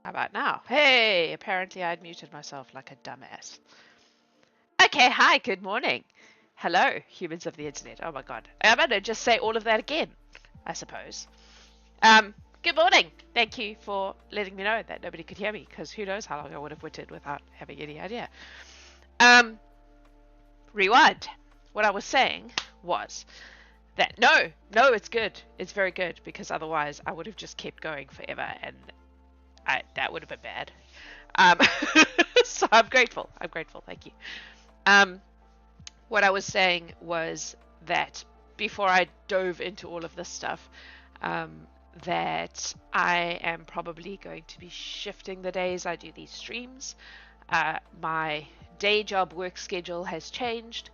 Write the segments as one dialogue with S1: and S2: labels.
S1: How about now? Hey, apparently I'd muted myself like a dumbass. Okay, hi, good morning. Hello, humans of the internet. Oh my god. I'm gonna just say all of that again, I suppose. Um, Good morning. Thank you for letting me know that nobody could hear me, because who knows how long I would have witted without having any idea. Rewind. What I was saying was that no, it's good. It's very good, because otherwise I would have just kept going forever, and that would have been bad. Um, so I'm grateful. I'm grateful. Thank you. Um, what I was saying was that before I dove into all of this stuff, that I am probably going to be shifting the days I do these streams. My day job work schedule has changed,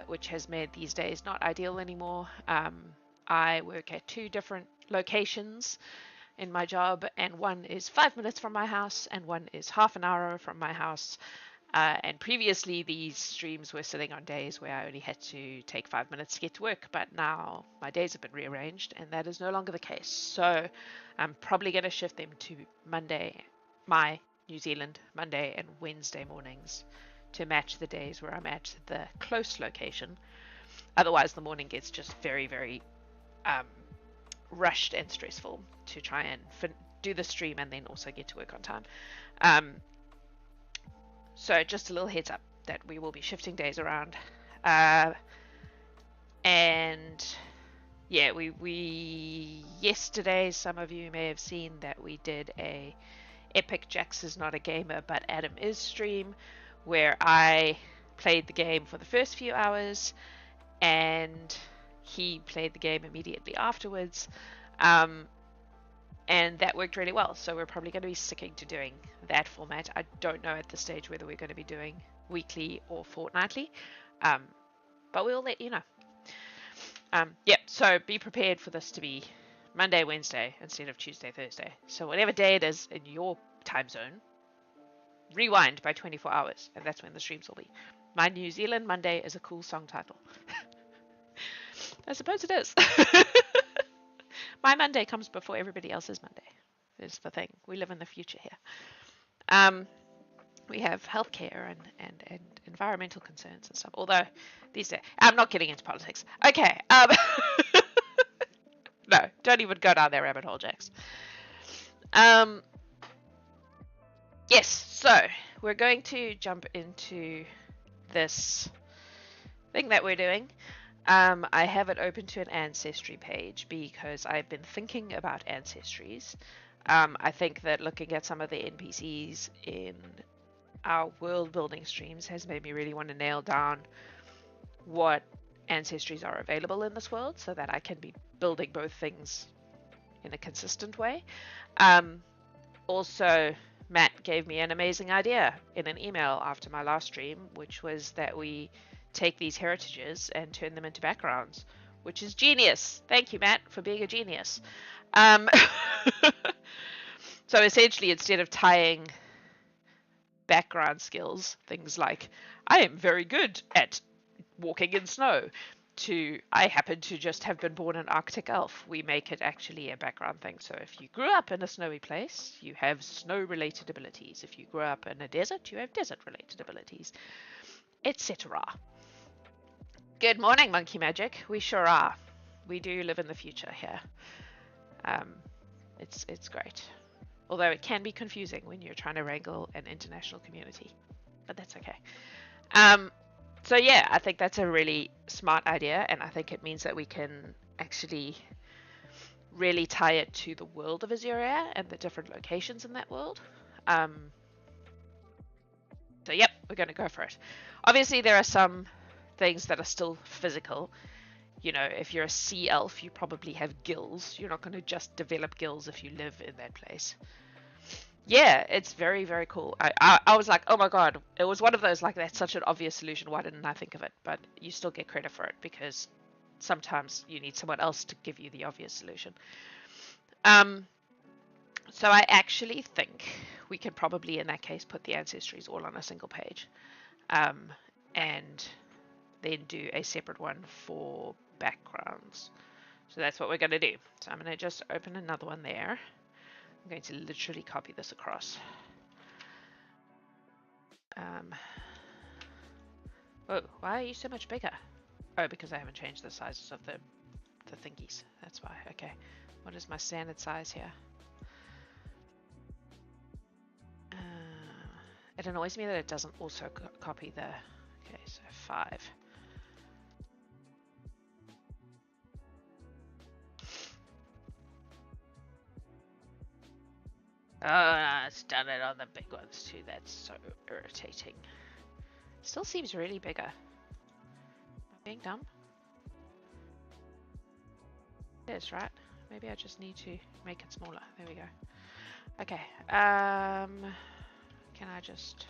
S1: which has made these days not ideal anymore. I work at 2 different locations in my job, and one is 5 minutes from my house, and one is half an hour from my house. And previously, these streams were sitting on days where I only had to take 5 minutes to get to work, but now my days have been rearranged, and that is no longer the case. So I'm probably going to shift them to Monday, my New Zealand Monday and Wednesday mornings, to match the days where I'm at the close location. Otherwise, the morning gets just very, very rushed and stressful to try and do the stream and then also get to work on time. So just a little heads up that we will be shifting days around. And yeah, we yesterday, some of you may have seen that we did a epic Jax is not a gamer but Adam is stream, where I played the game for the first few hours and he played the game immediately afterwards. And that worked really well. So we're probably going to be sticking to doing that format. I don't know at this stage whether we're going to be doing weekly or fortnightly, but we'll let you know. Yep, so be prepared for this to be Monday, Wednesday instead of Tuesday, Thursday. So whatever day it is in your time zone, rewind by 24 hours, and that's when the streams will be. My New Zealand Monday is a cool song title. I suppose it is. My Monday comes before everybody else's Monday. Is the thing. We live in the future here. We have healthcare and environmental concerns and stuff. Although these days, I'm not getting into politics. Okay. No, don't even go down that rabbit hole, Jax. Yes. So we're going to jump into this thing that we're doing. I have it open to an ancestry page because I've been thinking about ancestries. I think that looking at some of the NPCs in our world building streams has made me really want to nail down what ancestries are available in this world so that I can be building both things in a consistent way. Also, Matt gave me an amazing idea in an email after my last stream, which was that we take these heritages and turn them into backgrounds, which is genius. Thank you, Matt, for being a genius. So essentially, instead of tying background skills, things like I am very good at walking in snow, to I happen to just have been born an Arctic elf, we make it actually a background thing. So if you grew up in a snowy place, you have snow-related abilities. If you grew up in a desert, you have desert-related abilities, etc. Good morning, Monkey Magic. We sure are. We do live in the future here. It's great. Although it can be confusing when you're trying to wrangle an international community. But that's okay. So yeah, I think that's a really smart idea, and I think it means that we can actually really tie it to the world of Azurhia and the different locations in that world. So yep, we're going to go for it. Obviously, there are some things that are still physical. You know, if you're a sea elf, you probably have gills. You're not going to just develop gills if you live in that place. Yeah, it's very, very cool. I was like, oh my god, it was one of those, like, that's such an obvious solution, why didn't I think of it? But you still get credit for it, because sometimes you need someone else to give you the obvious solution. So I actually think we could probably, in that case, put the ancestries all on a single page. And then do a separate one for backgrounds. So that's what we're going to do. So I'm going to just open another one there. I'm going to literally copy this across. Oh, why are you so much bigger? Oh, because I haven't changed the sizes of the thingies. That's why. Okay. What is my standard size here? It annoys me that it doesn't also copy the... Okay, so 5. Oh, it's done it on the big ones too. That's so irritating. Still seems really bigger. Am I being dumb? It is, right? Maybe I just need to make it smaller. There we go. Okay. Can I just...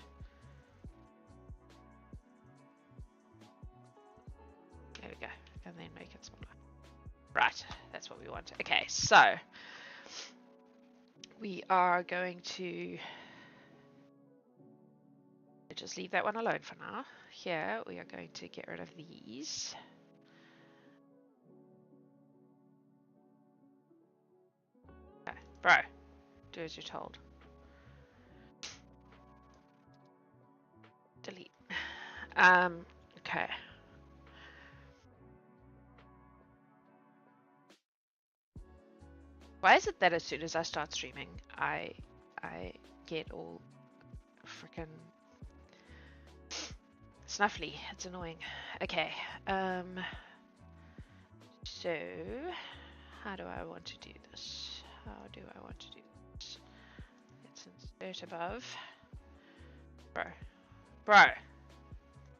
S1: There we go. And then make it smaller. Right. That's what we want. Okay, so... We are going to just leave that one alone for now. Here, we are going to get rid of these. Okay. Bro, do as you're told. Delete. Okay. Why is it that as soon as I start streaming, I get all freaking snuffly? It's annoying. Okay. So how do I want to do this? How do I want to do this? Let's insert above. Bro.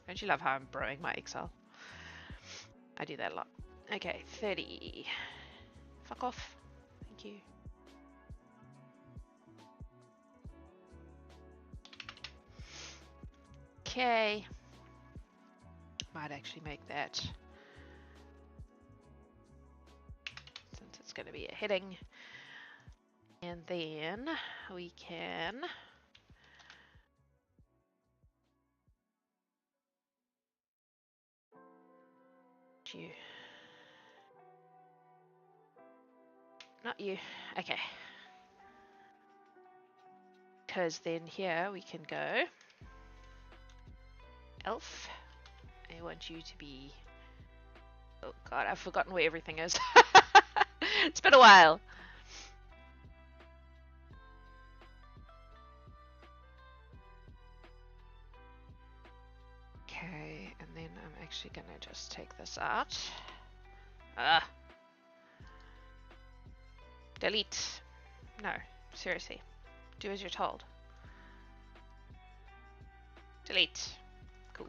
S1: Don't you love how I'm broing my Excel? I do that a lot. Okay, 30. Fuck off. Thank you. Okay. Might actually make that, since it's going to be a heading. And then we can you. Not you. Okay. Because then here we can go elf. I want you to be... Oh god, I've forgotten where everything is. It's been a while. Okay, and then I'm actually gonna just take this out. Delete. No, seriously. Do as you're told. Delete. Cool.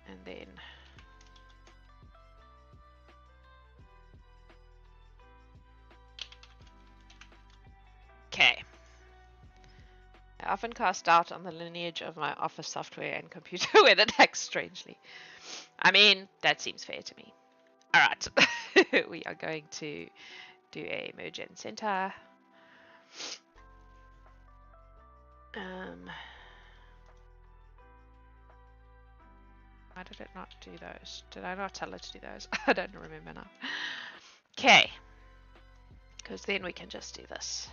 S1: And then... Okay. I often cast doubt on the lineage of my office software and computer when it acts strangely. I mean, that seems fair to me. Alright. We are going to do a merge and center. Why did it not do those? Did I not tell it to do those? I don't remember now. Okay. Because then we can just do this.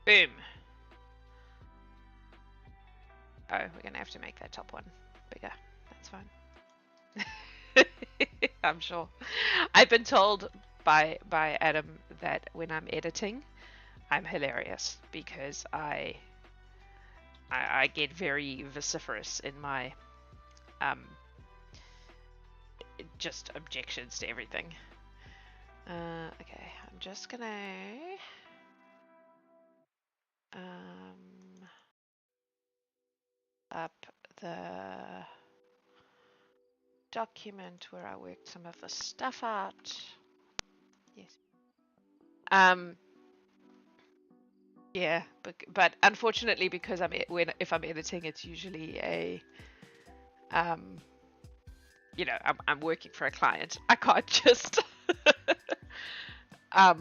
S1: Boom. Oh, we're going to have to make that top one bigger. That's fine. I'm sure. I've been told by Adam that when I'm editing, I'm hilarious because I get very vociferous in my just objections to everything. Okay, I'm just gonna up the document where I worked some of the stuff out. Yes. Yeah, but unfortunately, because if I'm editing, it's usually a you know, I'm working for a client. I can't just I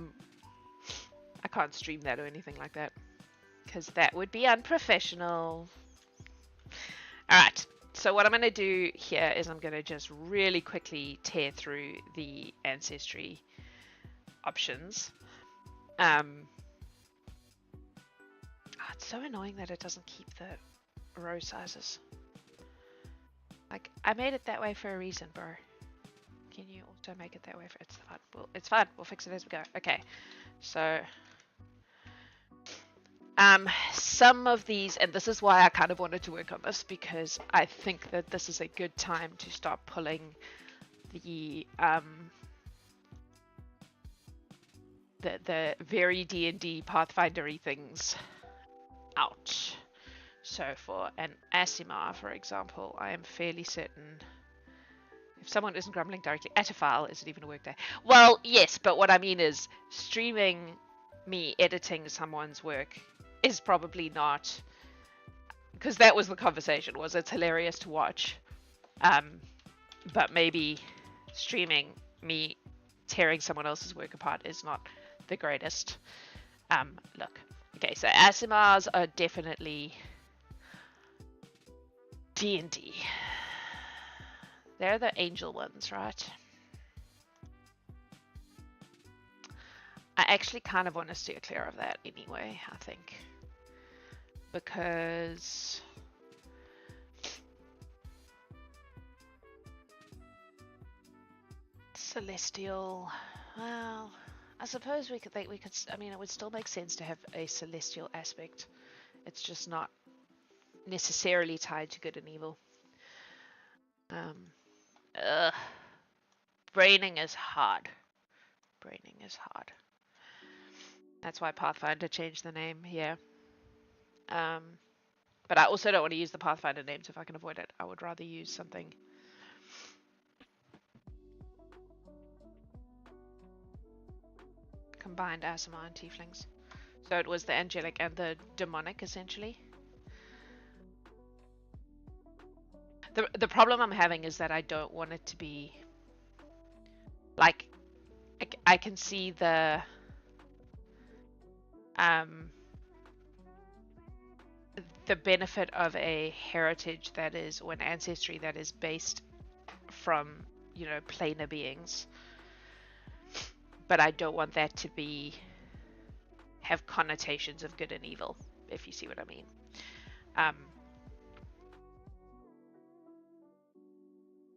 S1: can't stream that or anything like that because that would be unprofessional. All right. So what I'm going to do here is I'm going to just really quickly tear through the ancestry options. It's so annoying that it doesn't keep the row sizes. Like, I made it that way for a reason, bro. Can you also make it that way for it's fine. It's fine. We'll fix it as we go. Okay. So some of these, and this is why I kind of wanted to work on this, because I think that this is a good time to start pulling the very D&D Pathfindery things out. So for an Asimar, for example, I am fairly certain if someone isn't grumbling directly at a file, is it even a workday? Well, yes, but what I mean is streaming me editing someone's work is probably not, because that was the conversation, was it's hilarious to watch, but maybe streaming me tearing someone else's work apart is not the greatest look. Okay, so Asimars are definitely D&D. They're the angel ones, right? I actually kind of want to steer clear of that anyway, I think. Because celestial, well, I suppose we could I mean, it would still make sense to have a celestial aspect. It's just not necessarily tied to good and evil. Braining is hard. Braining is hard. That's why Pathfinder changed the name here. But I also don't want to use the Pathfinder names if I can avoid it. I would rather use something. Combined Aasimar and Tieflings. So it was the angelic and the demonic, essentially. The problem I'm having is that I don't want it to be like I can see the benefit of a heritage that is, or an ancestry that is based from, you know, planar beings, but I don't want that to be have connotations of good and evil, if you see what I mean.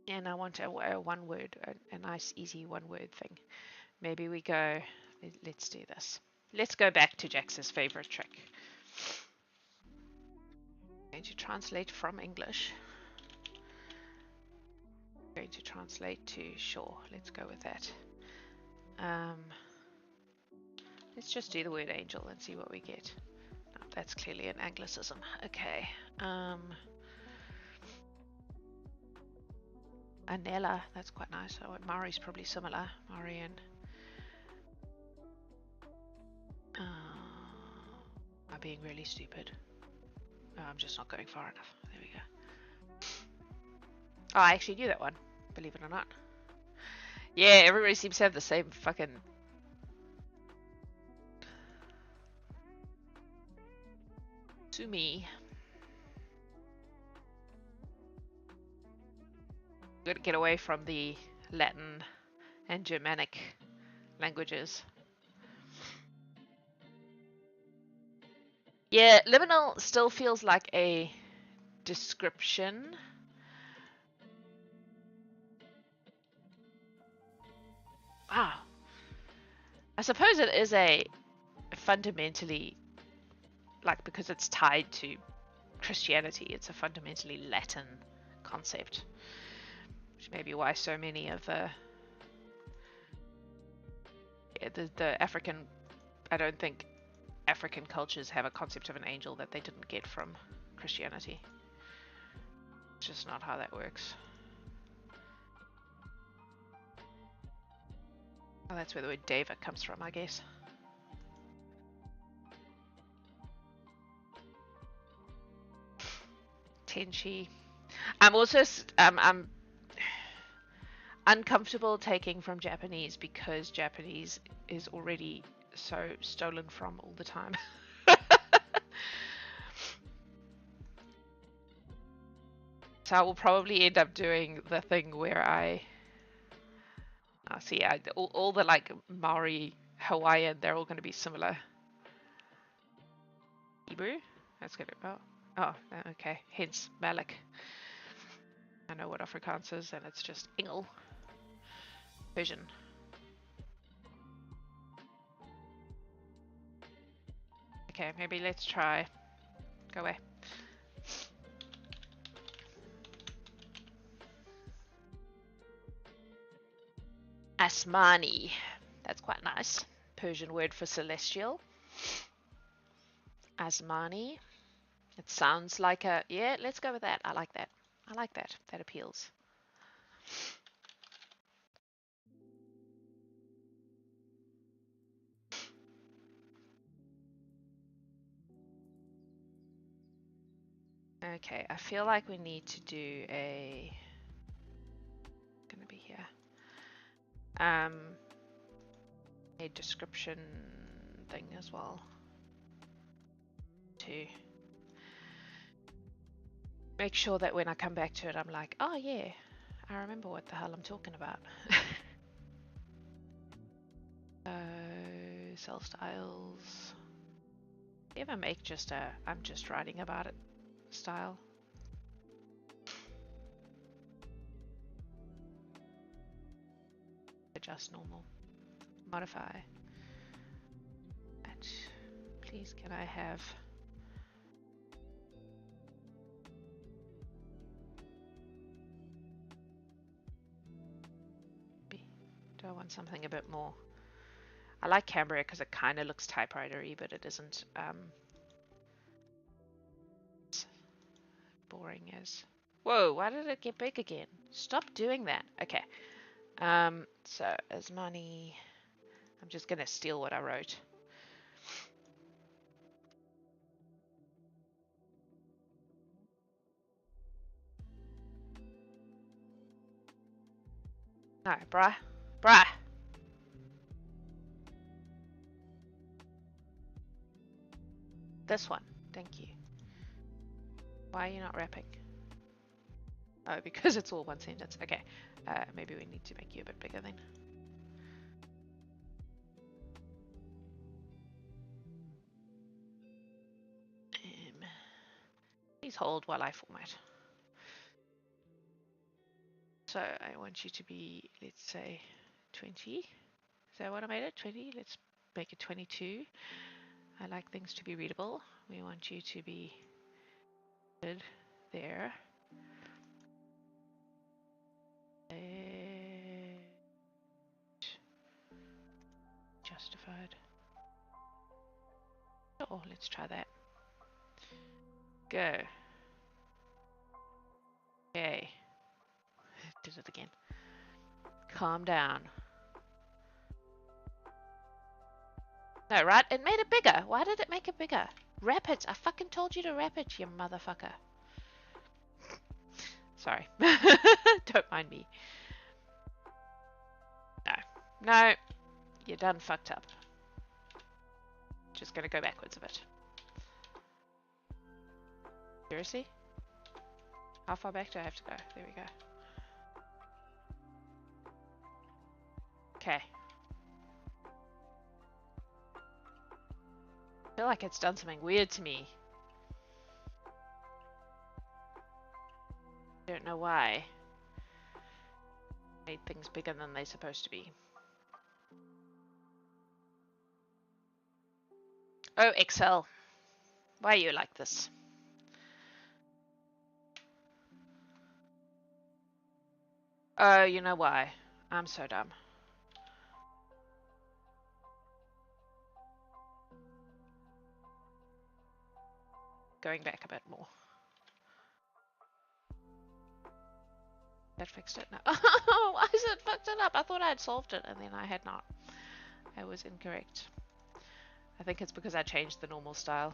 S1: And I want a one word, a nice easy one word thing. Maybe we go, let's do this. Let's go back to Jax's favorite trick. I'm going to translate from English. I'm going to translate to sure. Let's go with that. Let's just do the word angel and see what we get. Oh, that's clearly an Anglicism. Okay. Anella, that's quite nice. Oh, Mari's probably similar. Mari and I'm being really stupid. Oh, I'm just not going far enough. There we go. Oh, I actually knew that one, believe it or not. Yeah, everybody seems to have the same fucking... To me. Gotta get away from the Latin and Germanic languages. Yeah, liminal still feels like a description. Wow. I suppose it is a fundamentally, like, because it's tied to Christianity, it's a fundamentally Latin concept. Which may be why so many of the African, I don't think African cultures have a concept of an angel that they didn't get from Christianity. It's just not how that works. Oh, that's where the word Deva comes from, I guess. Tenchi. I'm also I'm uncomfortable taking from Japanese because Japanese is already so stolen from all the time. So I will probably end up doing the thing where I see all the like Maori, Hawaiian, they're all going to be similar. Hebrew? That's good. Oh, okay. Hence Malik. I know what Afrikaans is, and it's just Engel. Persian. Okay, maybe let's try. Go away. Asmani. That's quite nice. Persian word for celestial. Asmani. It sounds like a... Yeah, let's go with that. I like that. I like that. That appeals. Okay, I feel like we need to do a... Gonna be here. A description thing as well. To make sure that when I come back to it, I'm like, oh yeah, I remember what the hell I'm talking about. Cell styles. Do you ever make just a I'm just writing about it style? Adjust normal. Modify. And please can I have do I want something a bit more? I like Cambria because it kind of looks typewriter-y, but it isn't boring as... Whoa, why did it get big again? Stop doing that. Okay. So as money, I'm just gonna steal what I wrote. No, bruh. Bruh. This one. Thank you. Why are you not wrapping? Oh, because it's all one sentence. Okay. Maybe we need to make you a bit bigger then. Please hold while I format. So I want you to be, let's say, 20. Is that what I made it? 20? Let's make it 22. I like things to be readable. We want you to be good there. Justified. Oh, let's try that. Go. Okay. Did it again. Calm down. No, right? It made it bigger. Why did it make it bigger? Wrap it. I fucking told you to wrap it, you motherfucker. Sorry. Don't mind me. No. No. You're done fucked up. Just gonna go backwards a bit. Seriously? How far back do I have to go? There we go. Okay. I feel like it's done something weird to me. Don't know why. Made things bigger than they're supposed to be. Oh, Excel. Why are you like this? Oh, you know why. I'm so dumb. Going back a bit more. That fixed it? No. Why is it fucked it up? I thought I had solved it and then I had not. I was incorrect. I think it's because I changed the normal style.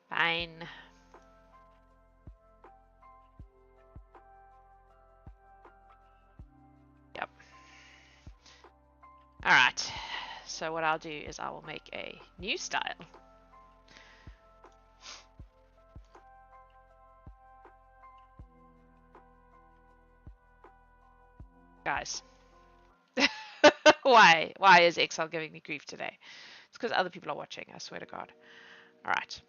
S1: Fine. So what I'll do is I will make a new style. Guys. Why? Why is Excel giving me grief today? It's because other people are watching, I swear to God. Alright.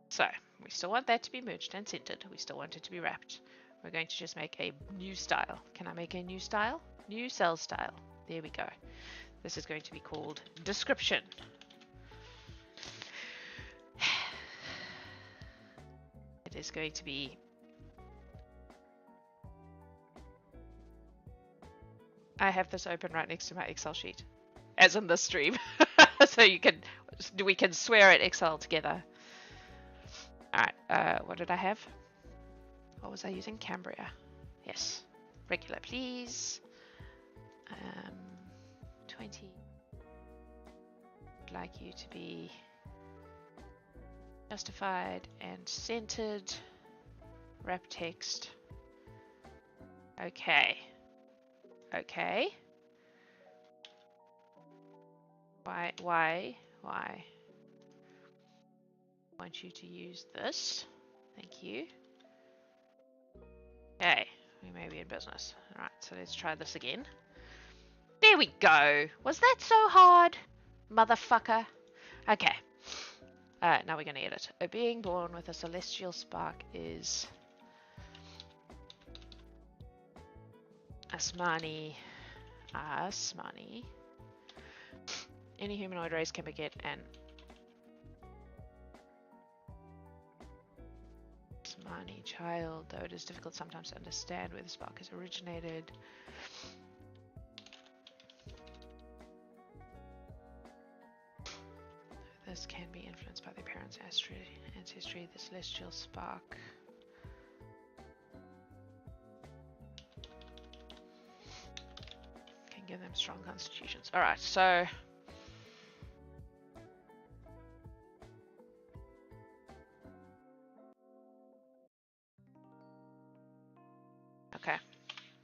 S1: So, we still want that to be merged and centered. We still want it to be wrapped. We're going to just make a new style. Can I make a new style? New cell style. There we go. This is going to be called description. It is going to be... I have this open right next to my Excel sheet, as in this stream, so we can swear at Excel together. Alright, what did I have? What was I using? Cambria. Yes. Regular, please. 20. I'd like you to be justified and centered. Wrap text. Okay. Okay. Why? I want you to use this. Thank you. Okay, we may be in business. Alright, so let's try this again. There we go. Was that so hard? Motherfucker. Okay. Now we're going to edit. A being born with a celestial spark is Asmani. Any humanoid race can beget an Asmani child, though it is difficult sometimes to understand where the spark has originated. This can be influenced by their parents' ancestry. The celestial spark can give them strong constitutions. Alright, so okay,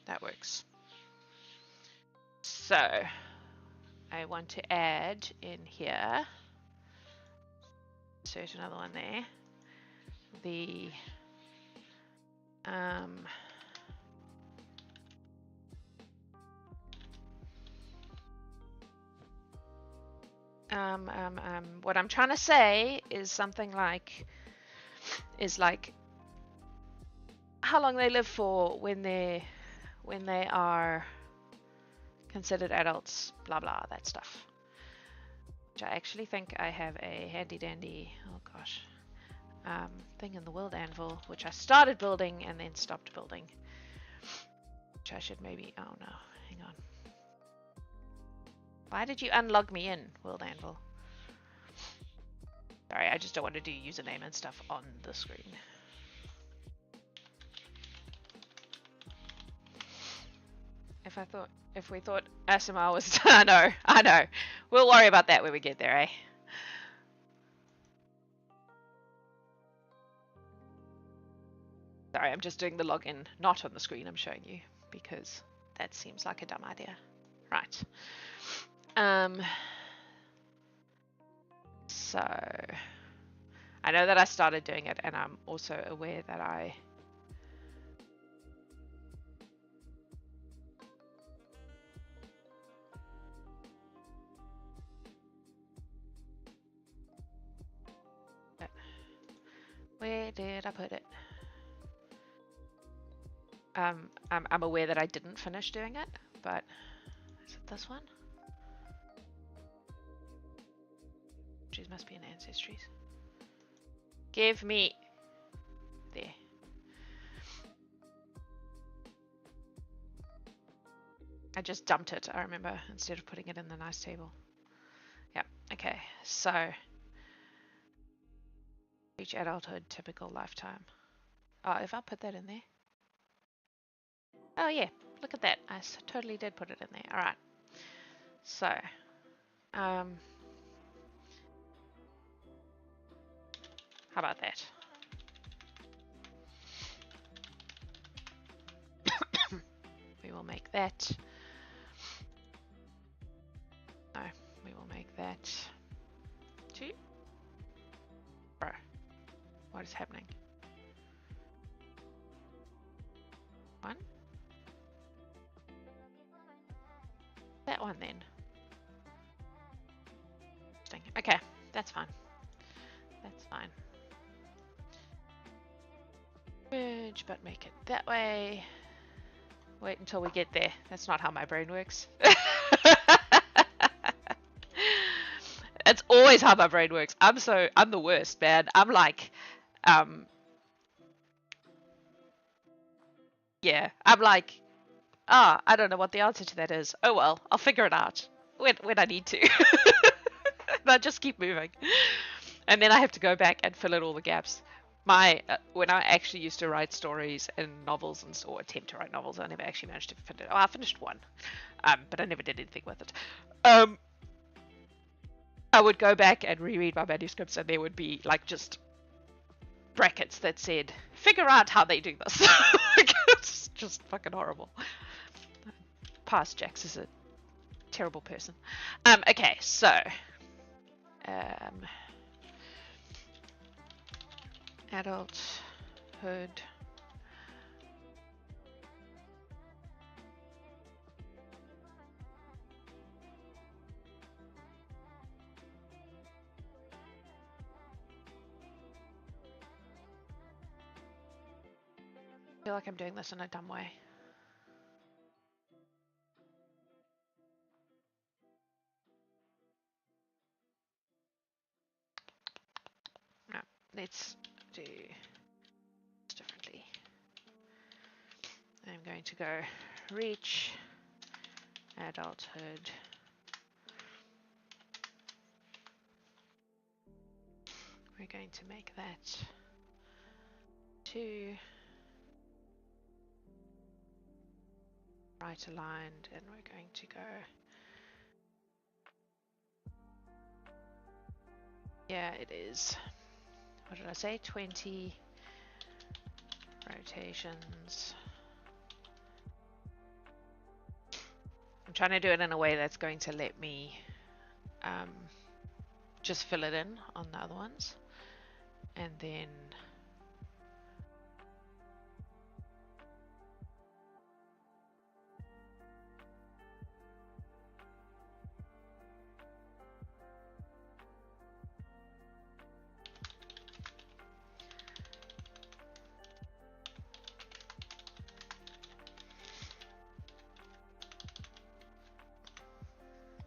S1: that works. So I want to add in here, insert another one there, the what I'm trying to say is something like, how long they live for when they are considered adults, blah blah, that stuff. Which I actually think I have a handy dandy, oh gosh, thing in the world anvil, which I started building and then stopped building. Which I should maybe, oh no, hang on. Why did you unlog me in, world anvil? Sorry, I just don't want to do username and stuff on the screen. If we thought ASMR was, I know. We'll worry about that when we get there, eh? Sorry, I'm just doing the login, not on the screen I'm showing you, because that seems like a dumb idea. Right. So, I know that I started doing it, and I'm also aware that I where did I put it? I'm aware that I didn't finish doing it, but is it this one? Geez, must be in ancestries. Give me there. I just dumped it, I remember, instead of putting it in the nice table. Yeah, okay, so reach adulthood, typical lifetime. Oh, if I put that in there. Oh yeah, look at that. I totally did put it in there. Alright. So, how about that? We we will make that. No, we will make that 2. Bro, what is happening? 1. That one then. Interesting. Okay, that's fine. That's fine. Merge, but make it that way. Wait until we get there. That's not how my brain works. It's always how my brain works. I'm the worst, man. I'm like, yeah, I'm like, I don't know what the answer to that is. Oh well, I'll figure it out when I need to. And I just keep moving. And then I have to go back and fill in all the gaps. When I actually used to write stories and novels or attempt to write novels, I never actually managed to finish it. Oh, I finished one, but I never did anything with it. I would go back and reread my manuscripts, and there would be like just brackets that said, "Figure out how they do this." It's just fucking horrible. Past Jax is a terrible person. Okay, so adulthood. I feel like I'm doing this in a dumb way. No, let's do this differently. I'm going to go reach adulthood. We're going to make that 2 right aligned, and we're going to go, yeah, it is, what did I say, 20 rotations. I'm trying to do it in a way that's going to let me just fill it in on the other ones, and then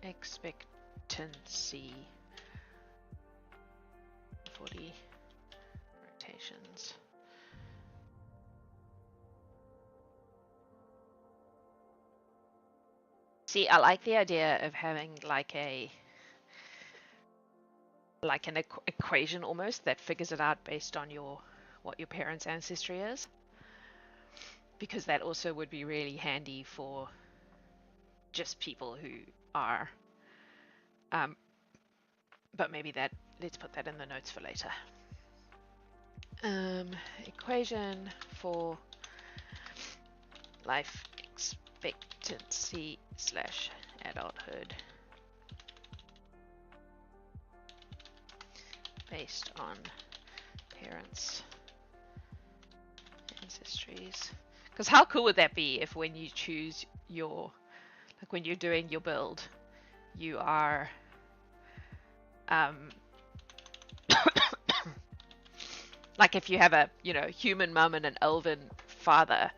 S1: expectancy 40 rotations. See, I like the idea of having like an equation almost that figures it out based on what your parents' ancestry is, because that also would be really handy for just people who are but maybe let's put that in the notes for later. Equation for life expectancy / adulthood based on parents' ancestries. Because how cool would that be if when you choose when you're doing your build, you are like if you have a human mum and an elven father,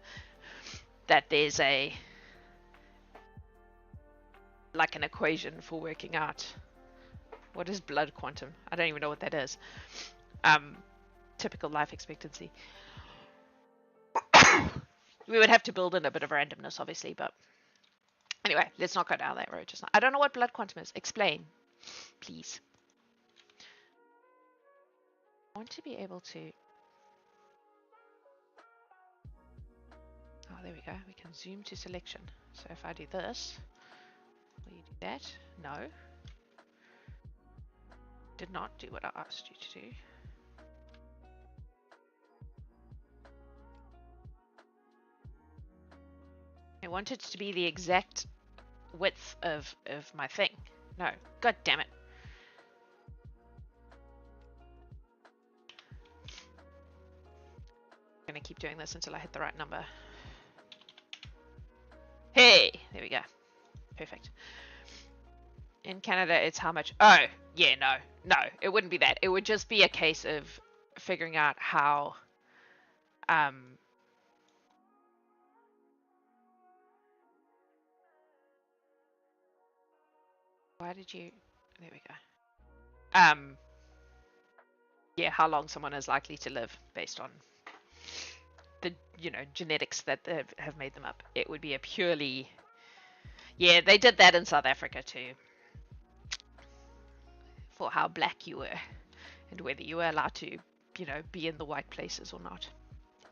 S1: that there's an equation for working out what is blood quantum. I don't even know what that is. Typical life expectancy. We would have to build in a bit of randomness, obviously, but anyway, let's not go down that road just now. I don't know what blood quantum is. Explain, please. I want to be able to... Oh, there we go. We can zoom to selection. So if I do this, will you do that? No. Did not do what I asked you to do. I want it to be the exact width of my thing. No, god damn it. I'm gonna keep doing this until I hit the right number. Hey, there we go. Perfect. In Canada, it's how much? Oh, yeah, no, it wouldn't be that. It would just be a case of figuring out how, why did you, there we go. Yeah, how long someone is likely to live based on the, genetics that have made them up. It would be a purely, yeah, they did that in South Africa too. For how black you were and whether you were allowed to, be in the white places or not.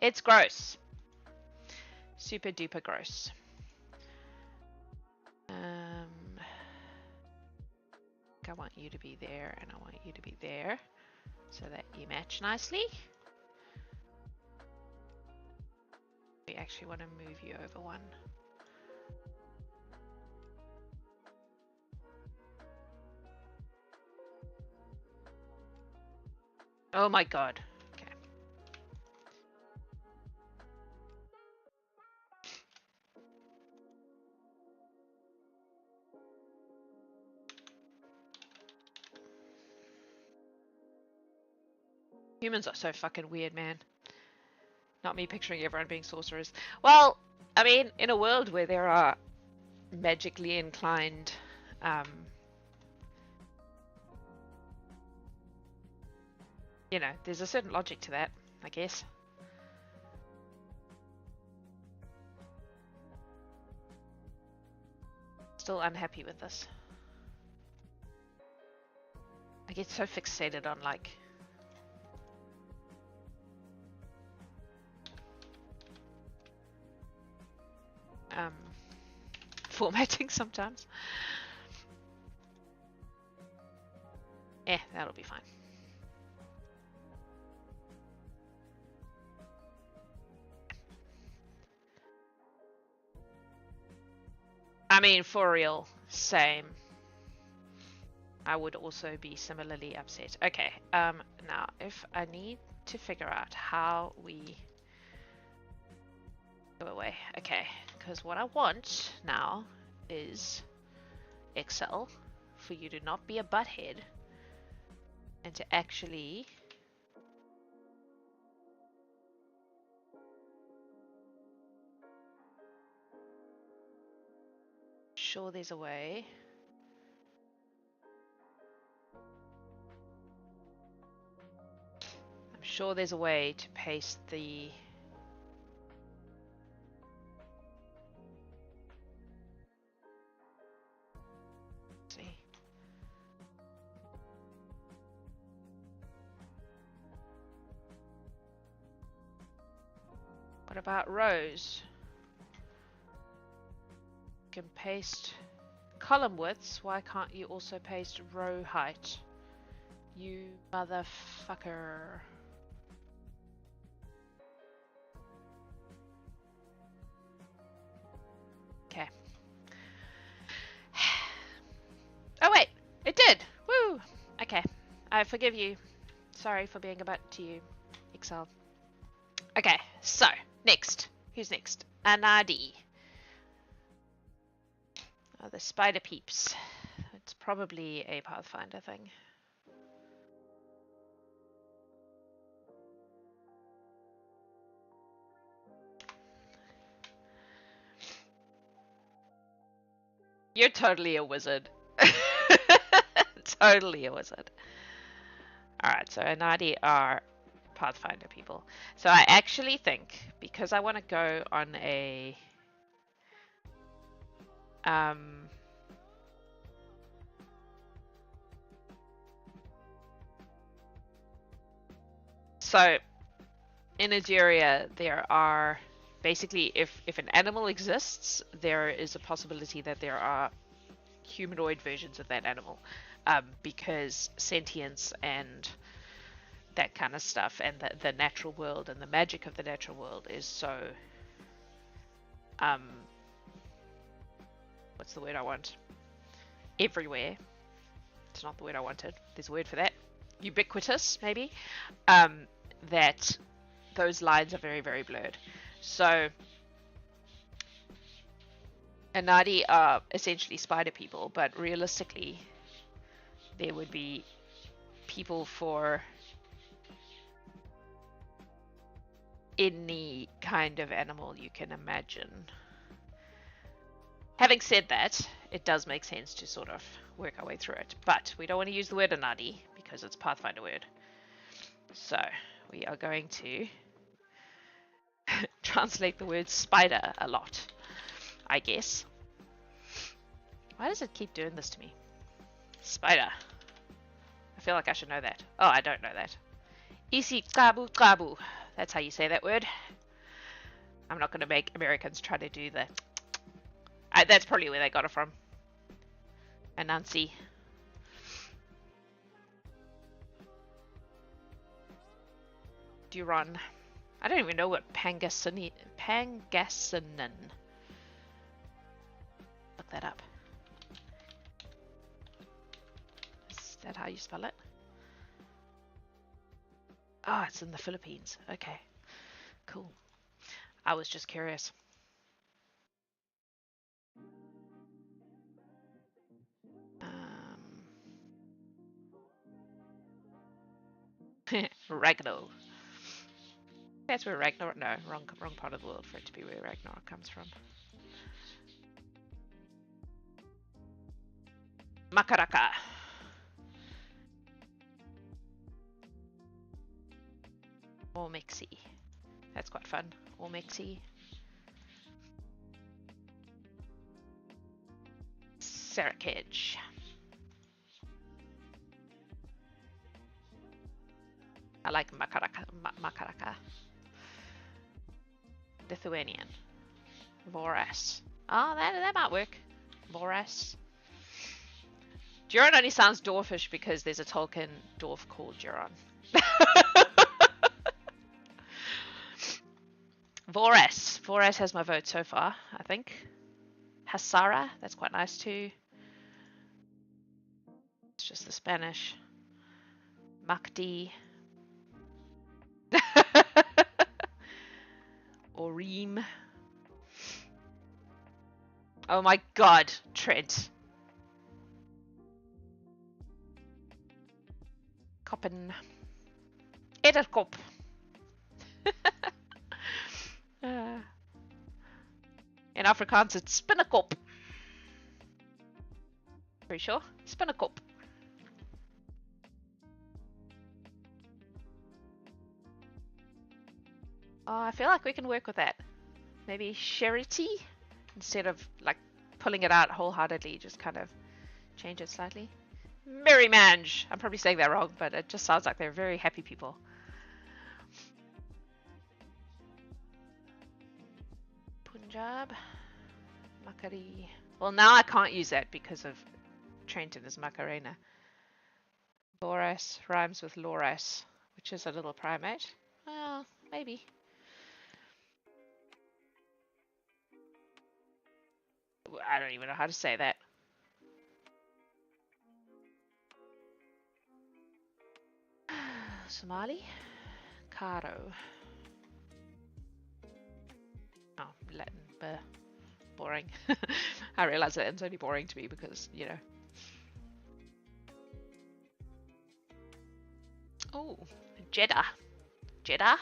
S1: It's gross. Super duper gross. I want you to be there and I want you to be there so that you match nicely. We actually want to move you over one. Oh my god. Okay. Humans are so fucking weird, man. Not me picturing everyone being sorcerers. Well, I mean, in a world where there are magically inclined there's a certain logic to that, I guess. Still unhappy with this. I get so fixated on like formatting sometimes. That'll be fine. I mean, for real, same. I would also be similarly upset. Okay, now if I need to figure out how we go away. Okay, because what I want now is Excel for you to not be a butthead and to actually sure there's a way. I'm sure there's a way to paste the What about rows? You can paste column widths. Why can't you also paste row height? You motherfucker. Okay. Oh wait, it did. Woo. Okay, I forgive you. Sorry for being a butt to you, Excel. Okay, so next. Who's next? Anadi. Oh, the spider peeps. It's probably a Pathfinder thing. You're totally a wizard. Totally a wizard. Alright, so Anadi are Pathfinder people. So I actually think, because I want to go on a so in Azurhia there are basically, if an animal exists, there is a possibility that there are humanoid versions of that animal, because sentience and that kind of stuff and the natural world and the magic of the natural world is so what's the word I want? Everywhere. It's not the word I wanted. There's a word for that. Ubiquitous, maybe. That those lines are very, very blurred. So Anadi are essentially spider people, but realistically, there would be people for any kind of animal you can imagine. Having said that, it does make sense to sort of work our way through it, but we don't want to use the word Anadi because it's a Pathfinder word. So we are going to translate the word spider a lot, I guess. Why does it keep doing this to me? Spider. I feel like I should know that. Oh, I don't know that. Isi kabu kabu. That's how you say that word. I'm not going to make Americans try to do the... that's probably where they got it from. Anansi. Duron. I don't even know what Pangasinan. Look that up. Is that how you spell it? Oh, it's in the Philippines. Okay. Cool. I was just curious. Ragnar. That's where Ragnar... No, wrong part of the world for it to be where Ragnar comes from. Makaraka. Ormexi. That's quite fun. Ormexi. Sarakej. I like Makaraka. Lithuanian. Voras. Oh, that might work. Voras. Duron only sounds dwarfish because there's a Tolkien dwarf called Duron. Voras. Voras has my vote so far, I think. Hasara. That's quite nice too. It's just the Spanish. Makdi. Orim. Oh my god, Trent. Koppen. Ederkop. In Afrikaans, it's spinnekop. Pretty sure. Spinnekop. Oh, I feel like we can work with that. Maybe charity? Instead of like pulling it out wholeheartedly, just kind of change it slightly. Merry Mange! I'm probably saying that wrong, but it just sounds like they're very happy people. Punjab. Makari. Well, now I can't use that because of Trenton is Macarena. Boras rhymes with Loras, which is a little primate. Well, maybe. I don't even know how to say that. Somali? Caro. Oh, Latin. Boring. I realize Latin's only boring to me because, you know. Oh, Jeddah. Jeddah?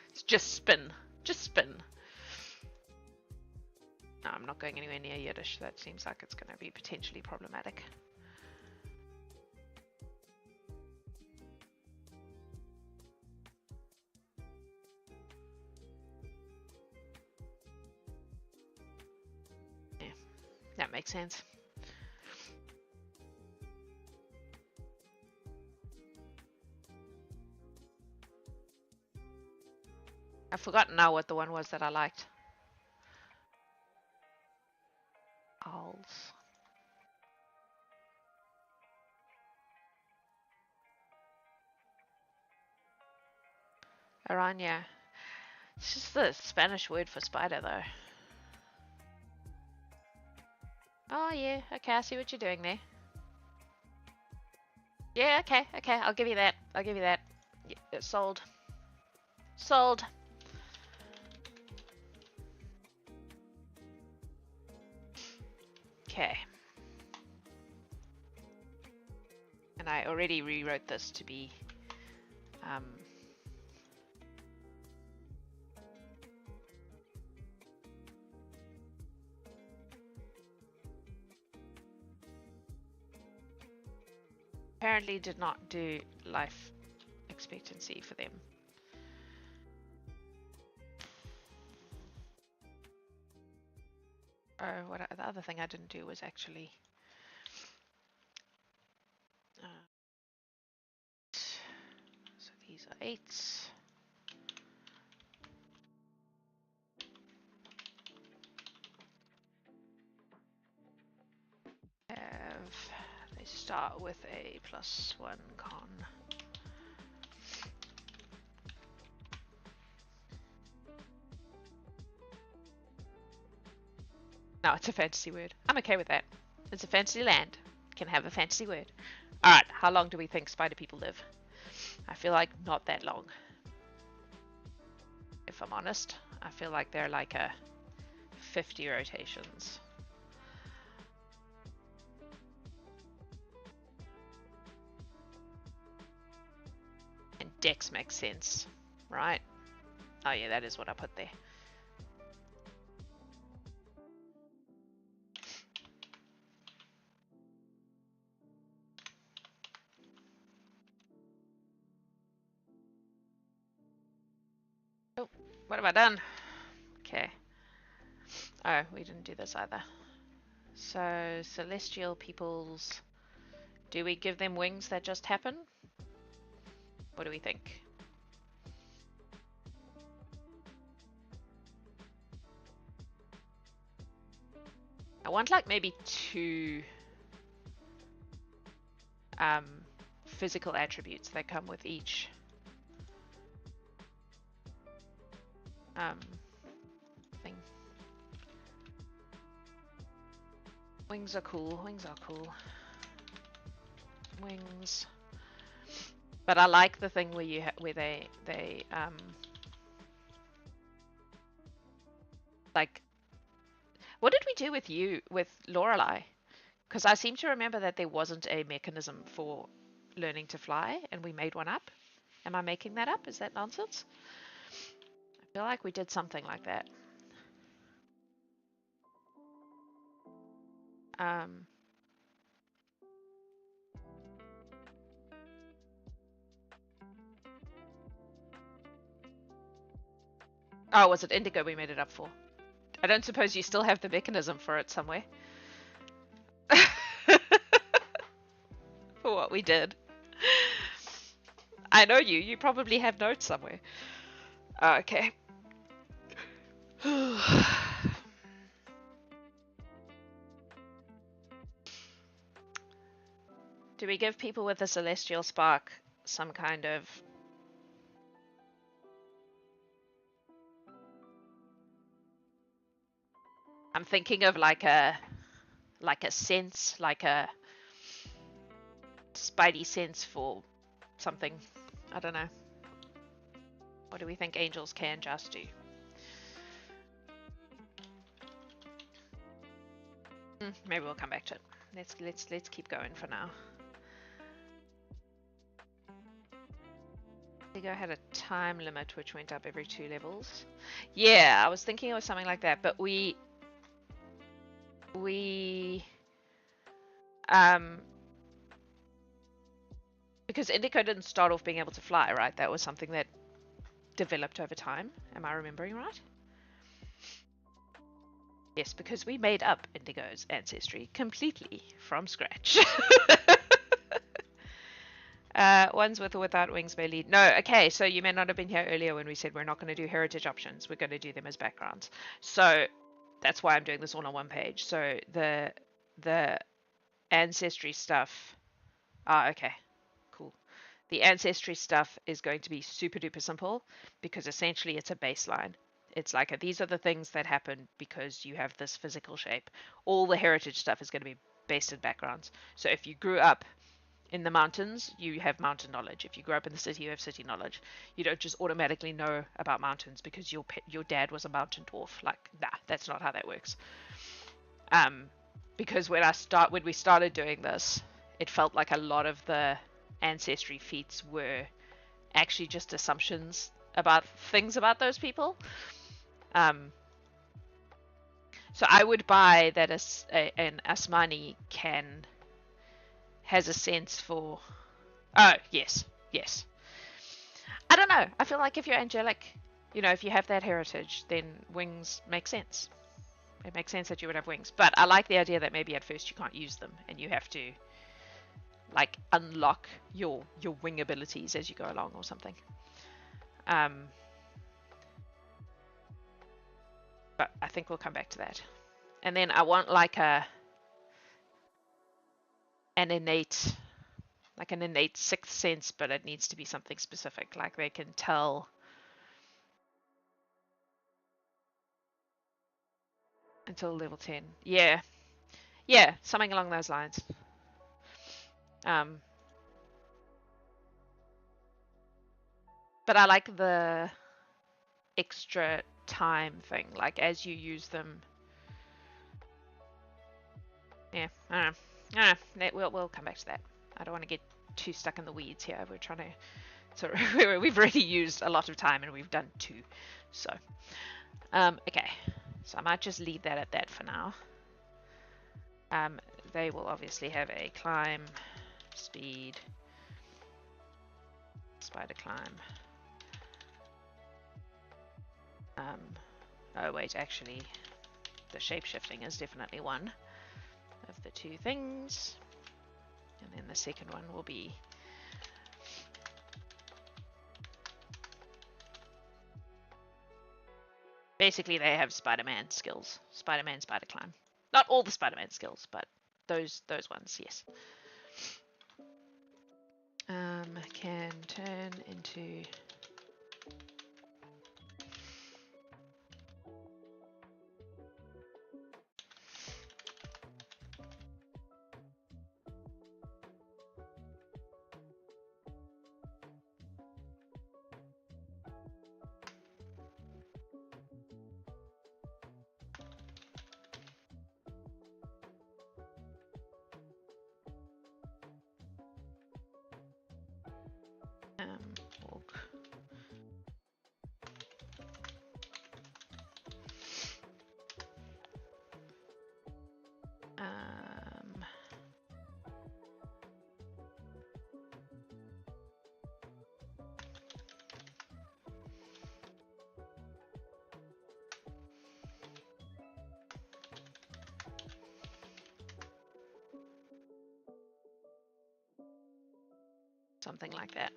S1: It's just spin. Just spin. No, I'm not going anywhere near Yiddish. That seems like it's going to be potentially problematic. Yeah, that makes sense. I've forgotten now what the one was that I liked. Owls. Aranya. It's just the Spanish word for spider, though. Oh, yeah. Okay, I see what you're doing there. Yeah, okay, okay. I'll give you that. I'll give you that. Yeah, sold. Sold. Okay. And I already rewrote this to be apparently did not do life expectancy for them. Oh, what the other thing I didn't do was actually so these are 8s. They start with a +1 con. No, it's a fantasy word. I'm okay with that. It's a fantasy land. Can have a fantasy word. Alright, how long do we think spider people live? I feel like not that long. If I'm honest, I feel like they're like a 50 rotations. And Dex makes sense, right? Oh yeah, that is what I put there. Oh, what have I done? Okay. Oh, we didn't do this either. So, celestial peoples. Do we give them wings that just happen? What do we think? I want like maybe 2 physical attributes that come with each thing. Wings are cool. Wings are cool. Wings. But I like the thing where where they like. What did we do with Lorelei? Because I seem to remember that there wasn't a mechanism for learning to fly, and we made one up. Am I making that up? Is that nonsense? I feel like we did something like that. Oh, was it Indigo we made it up for? I don't suppose you still have the mechanism for it somewhere. For what we did. I know you. You probably have notes somewhere. Oh, okay. Do we give people with a celestial spark some kind of... I'm thinking of like a sense, like a spidey sense for something. I don't know. What do we think angels can just do? Maybe we'll come back to it. Let's keep going for now. Indigo had a time limit which went up every 2 levels. Yeah, I was thinking it was something like that, but we because Indigo didn't start off being able to fly, right? That was something that developed over time. Am I remembering right? Yes, because we made up Indigo's ancestry completely from scratch. Ones with or without wings may lead. No, okay, so you may not have been here earlier when we said we're not going to do heritage options. We're going to do them as backgrounds. So that's why I'm doing this all on one page. So the ancestry stuff. Ah, okay, cool. The ancestry stuff is going to be super duper simple because essentially it's a baseline. It's like these are the things that happen because you have this physical shape. All the heritage stuff is going to be based in backgrounds. So if you grew up in the mountains, you have mountain knowledge. If you grew up in the city, you have city knowledge. You don't just automatically know about mountains because your dad was a mountain dwarf. Like, nah, that's not how that works. Because when we started doing this, it felt like a lot of the ancestry feats were actually just assumptions about things about those people. So I would buy that an Asmani has a sense for. Oh yes, yes. I don't know. I feel like if you're angelic, if you have that heritage, then wings make sense. It makes sense that you would have wings. But I like the idea that maybe at first you can't use them and you have to like unlock your wing abilities as you go along or something. But I think we'll come back to that. And then I want like an innate sixth sense, but it needs to be something specific. Like they can tell until level 10. Yeah. Yeah, something along those lines. But I like the extra time thing. Like as you use them. Yeah, I don't know. We'll come back to that. I don't want to get too stuck in the weeds here. We're trying to. So we've already used a lot of time and we've done 2. So, okay. So I might just leave that at that for now. They will obviously have a climb, speed, spider climb. Oh wait, actually, the shape-shifting is definitely one of the 2 things. And then the second one will be basically they have Spider-Man skills. Spider-Man, spider climb. Not all the Spider-Man skills, but those ones, yes. Can turn into org. Something like that.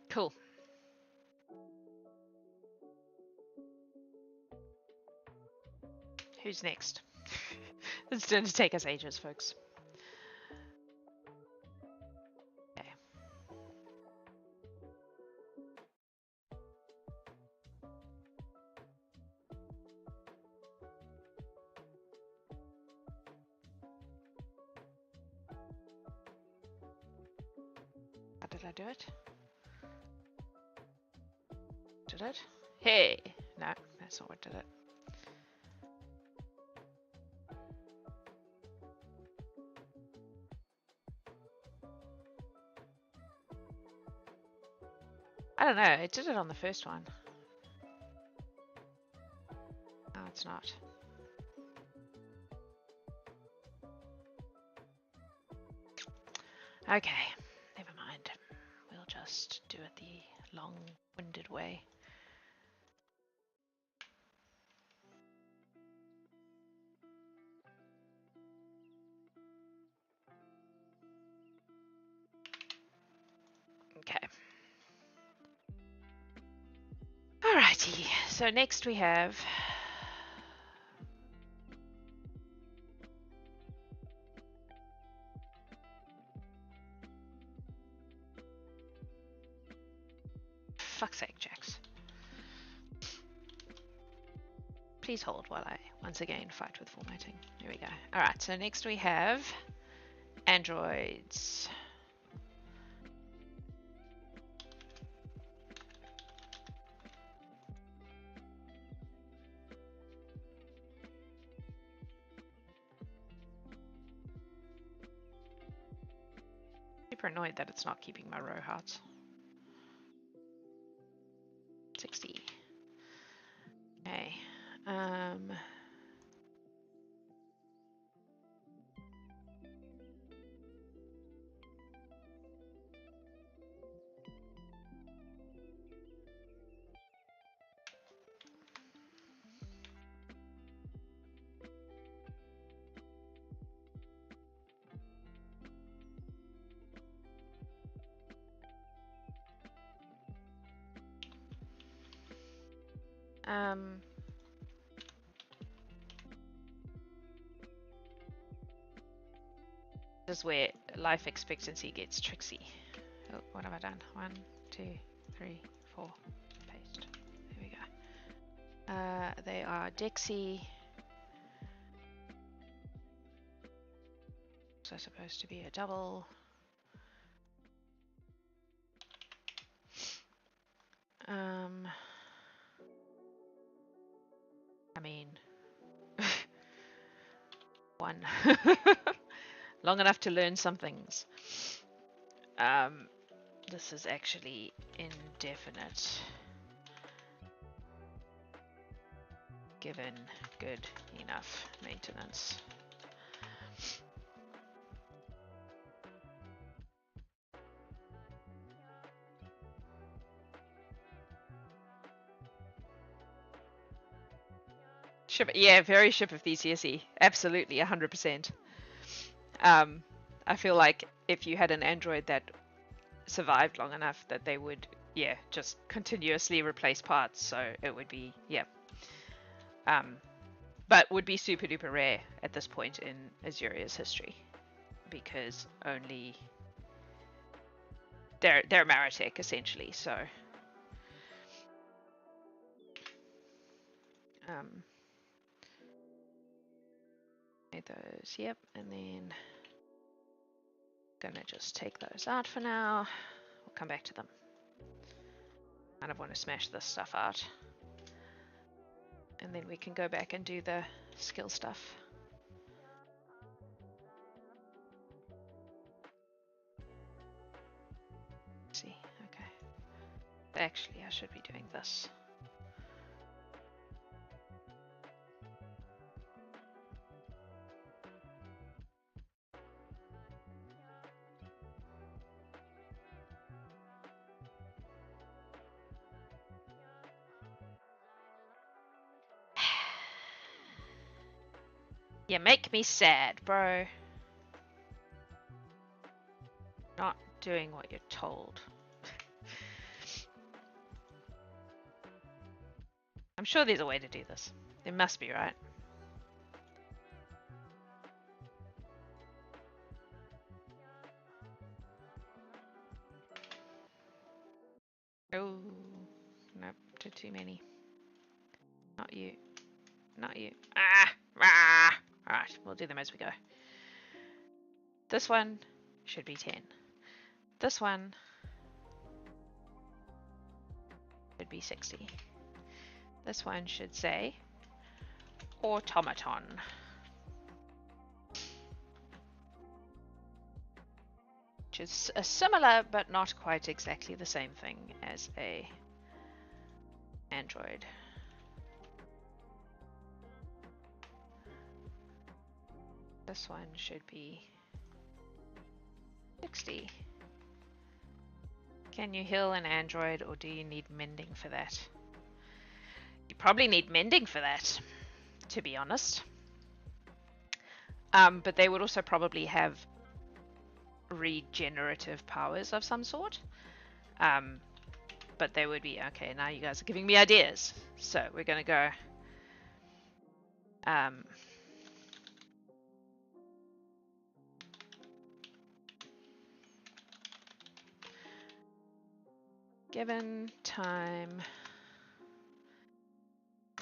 S1: Cool. Who's next? It's going to take us ages, folks. Okay. How did I do it? Did it? Hey! No, that's not what did it. I don't know, it did it on the first one. No, it's not. Okay, never mind. We'll just do it the long-winded way. Okay. Alrighty, so next we have fuck's sake, Jax. Please hold while I once again fight with formatting. Here we go. Alright, so next we have androids. Super annoyed that it's not keeping my row hearts. 60. Okay. This is where life expectancy gets tricksy. Oh, what have I done? 1, 2, 3, 4. Paste. There we go. They are Dexy. So supposed to be a double. I mean, one. Long enough to learn some things. This is actually indefinite. Given good enough maintenance. Yeah, very ship of Theseus-y. Absolutely, 100%. I feel like if you had an android that survived long enough that they would, yeah, just continuously replace parts, so it would be, yeah. But would be super duper rare at this point in Azurhia's history, because only they're Maritech essentially, so made those, yep, and then gonna just take those out for now. We'll come back to them. Kind of want to smash this stuff out, and then we can go back and do the skill stuff. Let's see, okay. Actually, I should be doing this. You make me sad, bro. Not doing what you're told. I'm sure there's a way to do this. There must be, right? Oh, nope, did too many. Not you. Not you. Ah! Alright, we'll do them as we go. This one should be 10. This one should be 60. This one should say automaton. Which is a similar but not quite exactly the same thing as a android. This one should be 60. Can you heal an android, or do you need mending for that? You probably need mending for that, to be honest. But they would also probably have regenerative powers of some sort. But they would be, okay, now you guys are giving me ideas. So we're going to go... Given time,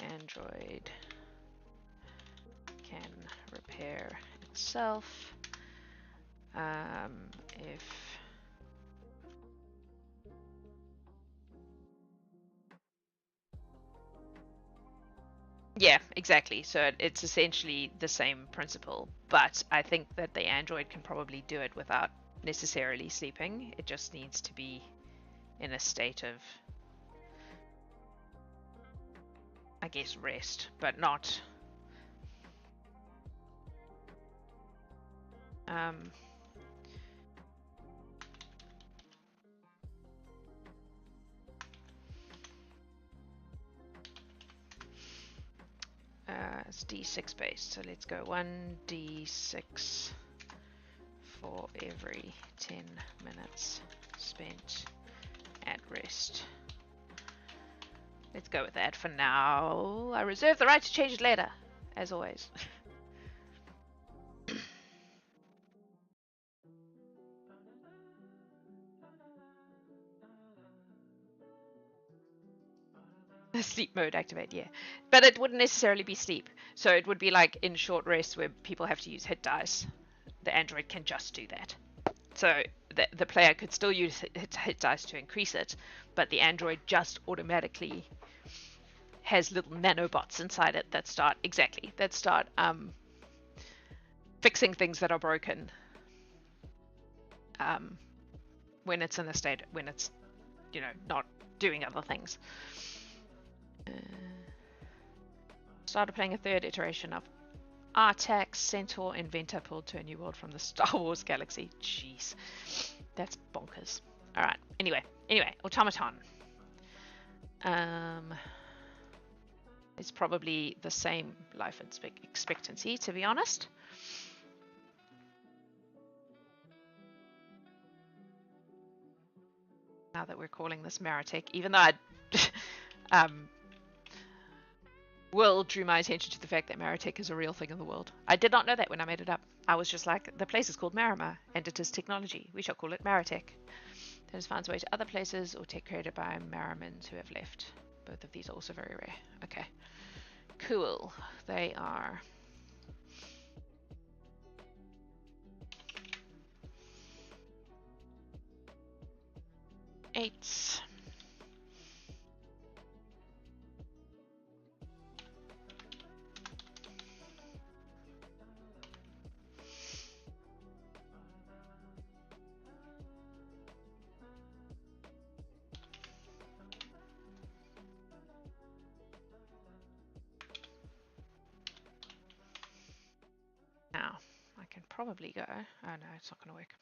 S1: Android can repair itself. If yeah, exactly. So it's essentially the same principle, but I think that the Android can probably do it without necessarily sleeping. It just needs to be in a state of, I guess, rest, but not um, it's D6 based. So let's go 1d6 for every 10 minutes spent at rest. Let's go with that for now. I reserve the right to change it later, as always. Sleep mode activate, yeah. But it wouldn't necessarily be sleep. So it would be like in short rest where people have to use hit dice. The Android can just do that. So the player could still use hit dice to increase it, but the Android just automatically has little nanobots inside it that start fixing things that are broken when it's in a state when it's not doing other things. Started playing a third iteration of Artax, Centaur, Inventor pulled to a new world from the Star Wars galaxy. Jeez, that's bonkers. All right. Anyway, Automaton. It's probably the same life expectancy, to be honest. Now that we're calling this Maritech, even though I Will drew my attention to the fact that Maritech is a real thing in the world. I did not know that when I made it up. I was just like, the place is called Marima, and it is technology. We shall call it Maritech. That has found its way to other places or tech created by Marimans who have left. Both of these are also very rare. Okay. Cool. They are... eights. Now, I can probably go... oh no, it's not going to work.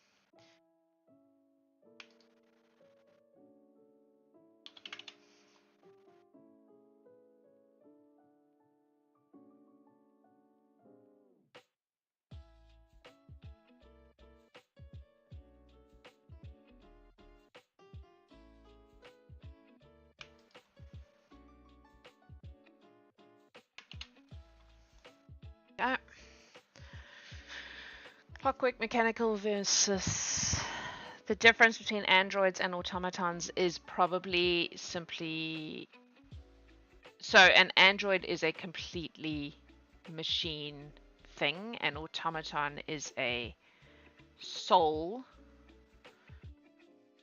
S1: Clockwork mechanical versus... the difference between androids and automatons is probably simply... so an android is a completely machine thing. An automaton is a soul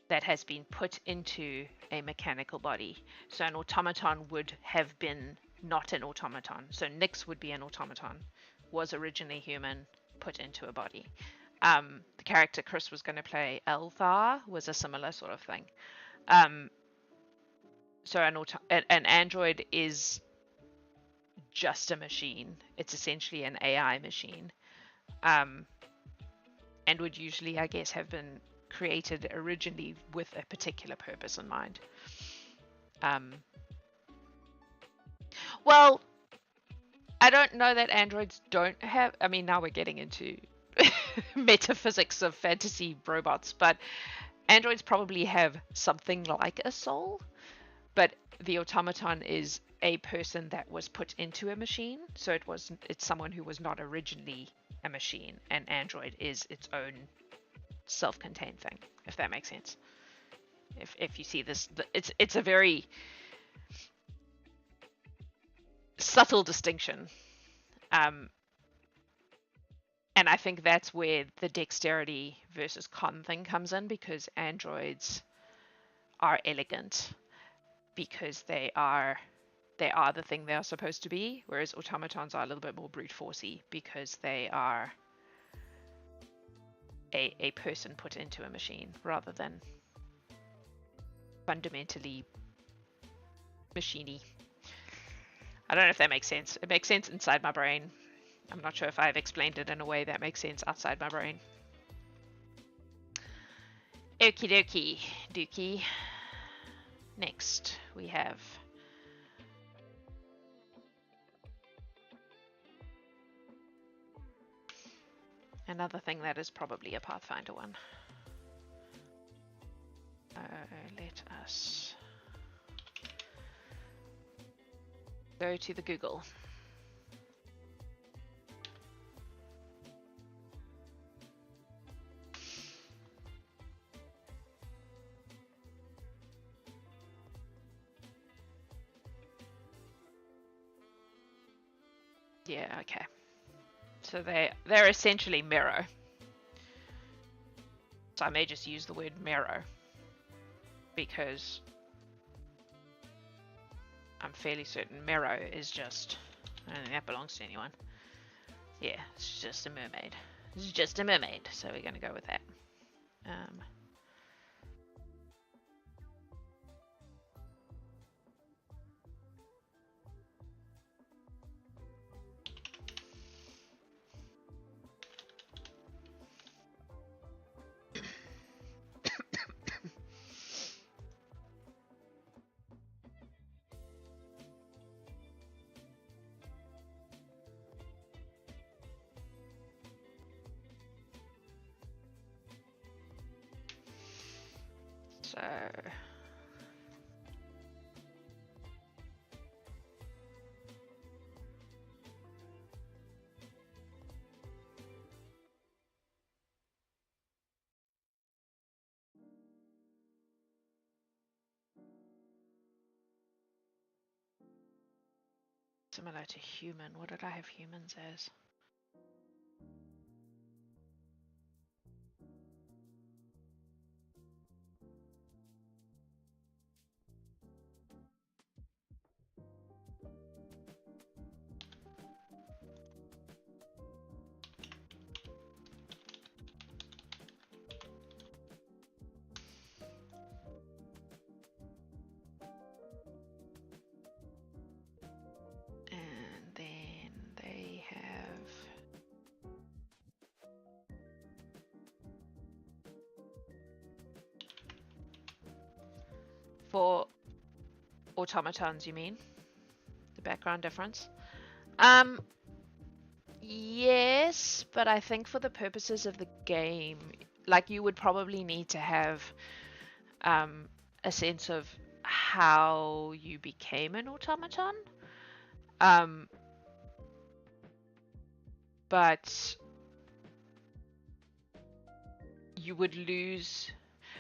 S1: that has been put into a mechanical body. So an automaton would have been not an automaton. So Nyx would be an automaton, was originally human, put into a body. The character Chris was going to play, Elthar, was a similar sort of thing. So an android is just a machine. It's essentially an AI machine. And would usually, I guess, have been created originally with a particular purpose in mind. Well, I don't know that androids don't have... I mean, now we're getting into metaphysics of fantasy robots, but androids probably have something like a soul, but the automaton is a person that was put into a machine, so it's someone who was not originally a machine, and android is its own self-contained thing, if that makes sense. If you see this, it's a very subtle distinction. Um, and I think that's where the dexterity versus con thing comes in, because androids are elegant because they are the thing they are supposed to be, whereas automatons are a little bit more brute forcey because they are a person put into a machine rather than fundamentally machiney. I don't know if that makes sense. It makes sense inside my brain. I'm not sure if I've explained it in a way that makes sense outside my brain. Okie dokie, dookie. Next, we have another thing that is probably a Pathfinder one. Let us go to the Google. Yeah, okay. So they're essentially Mero. So I may just use the word Mero because I'm fairly certain Mero is just, I don't think that belongs to anyone. Yeah, it's just a mermaid. It's just a mermaid, so we're going to go with that. So similar to human. What did I have humans as? And then they have for automatons, you mean? The background difference? Yes, but I think for the purposes of the game, like you would probably need to have a sense of how you became an automaton. But you would lose,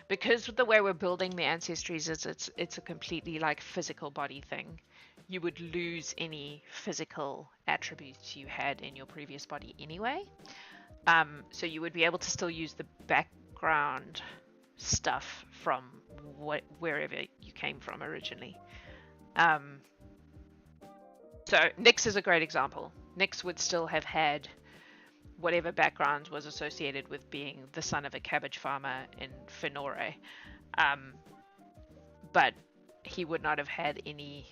S1: because the way we're building the ancestries is it's a completely like physical body thing. You would lose any physical attributes you had in your previous body anyway. So you would be able to still use the background stuff from wherever you came from originally. So Nyx is a great example. Nyx would still have had whatever background was associated with being the son of a cabbage farmer in Fenore, but he would not have had any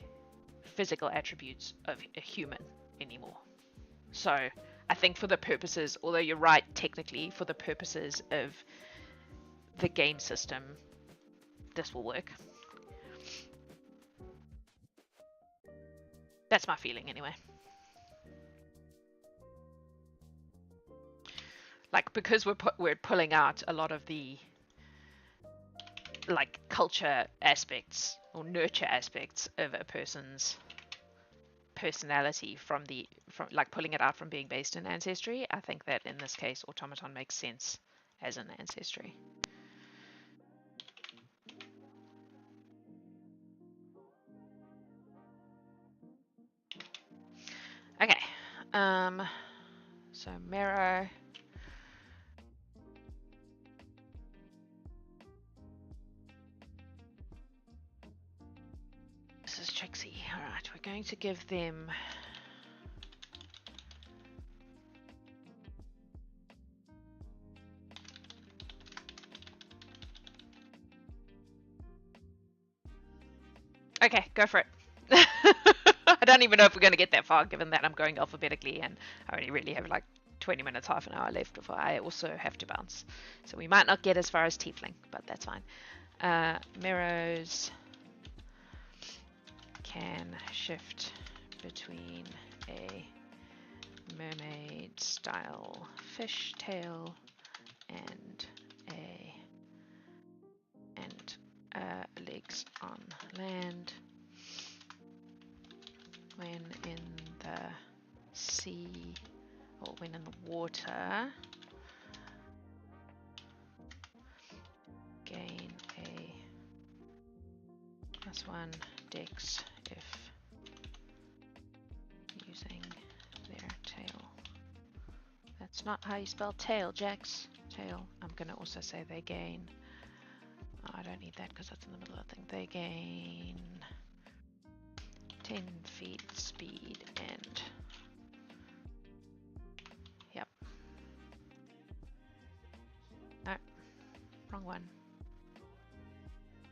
S1: physical attributes of a human anymore. So I think for the purposes, although you're right technically, for the purposes of the game system, this will work. That's my feeling anyway. Like, because we're pulling out a lot of the like culture aspects or nurture aspects of a person's personality from like pulling it out from being based in ancestry, I think that in this case automaton makes sense as an ancestry. So Mero. This is Trixie. Alright, we're going to give them... Okay, go for it. I don't even know if we're going to get that far, given that I'm going alphabetically and I only really have like 20 minutes, half an hour left before I also have to bounce. So we might not get as far as Tiefling, but that's fine. Meros can shift between a mermaid style fishtail and legs on land. When in the sea or when in the water, gain a +1 dex if using their tail. That's not how you spell tail, Jax. Tail. I'm going to also say they gain. Oh, I don't need that because that's in the middle of the thing. They gain 10 feet speed and... Yep. No. Wrong one.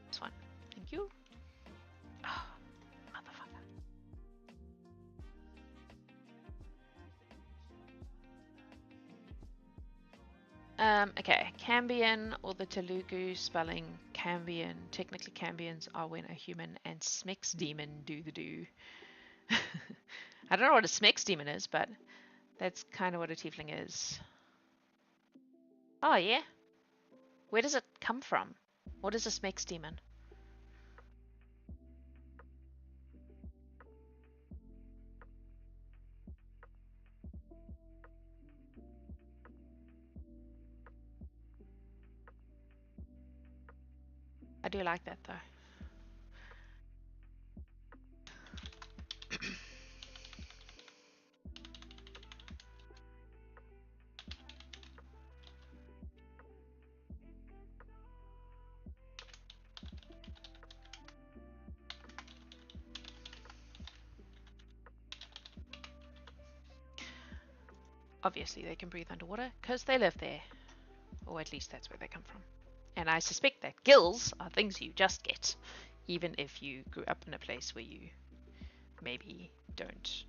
S1: This one. Thank you. Oh, motherfucker. Okay, Cambion or the Telugu spelling Cambion. Technically Cambions are when a human and Smix demon do the do. I don't know what a Smix demon is, but that's kind of what a tiefling is. Oh yeah? Where does it come from? What is a Smix demon? I do like that though. Obviously they can breathe underwater because they live there. Or at least that's where they come from. And I suspect that gills are things you just get, even if you grew up in a place where you maybe don't.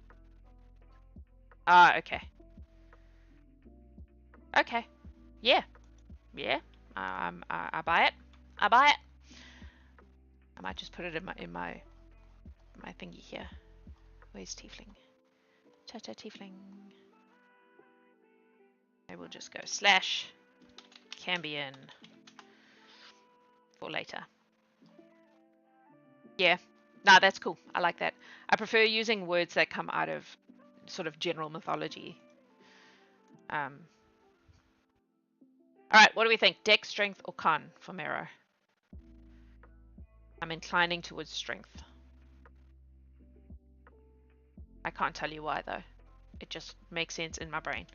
S1: Ah, okay. Okay. Yeah. Yeah. I buy it. I buy it. I might just put it in my thingy here. Where's Tiefling? Tata Tiefling. I will just go / Cambion for later. Yeah. Nah, that's cool. I like that. I prefer using words that come out of sort of general mythology. Alright, what do we think? Dex, strength, or con for Mero? I'm inclining towards strength. I can't tell you why though. It just makes sense in my brain.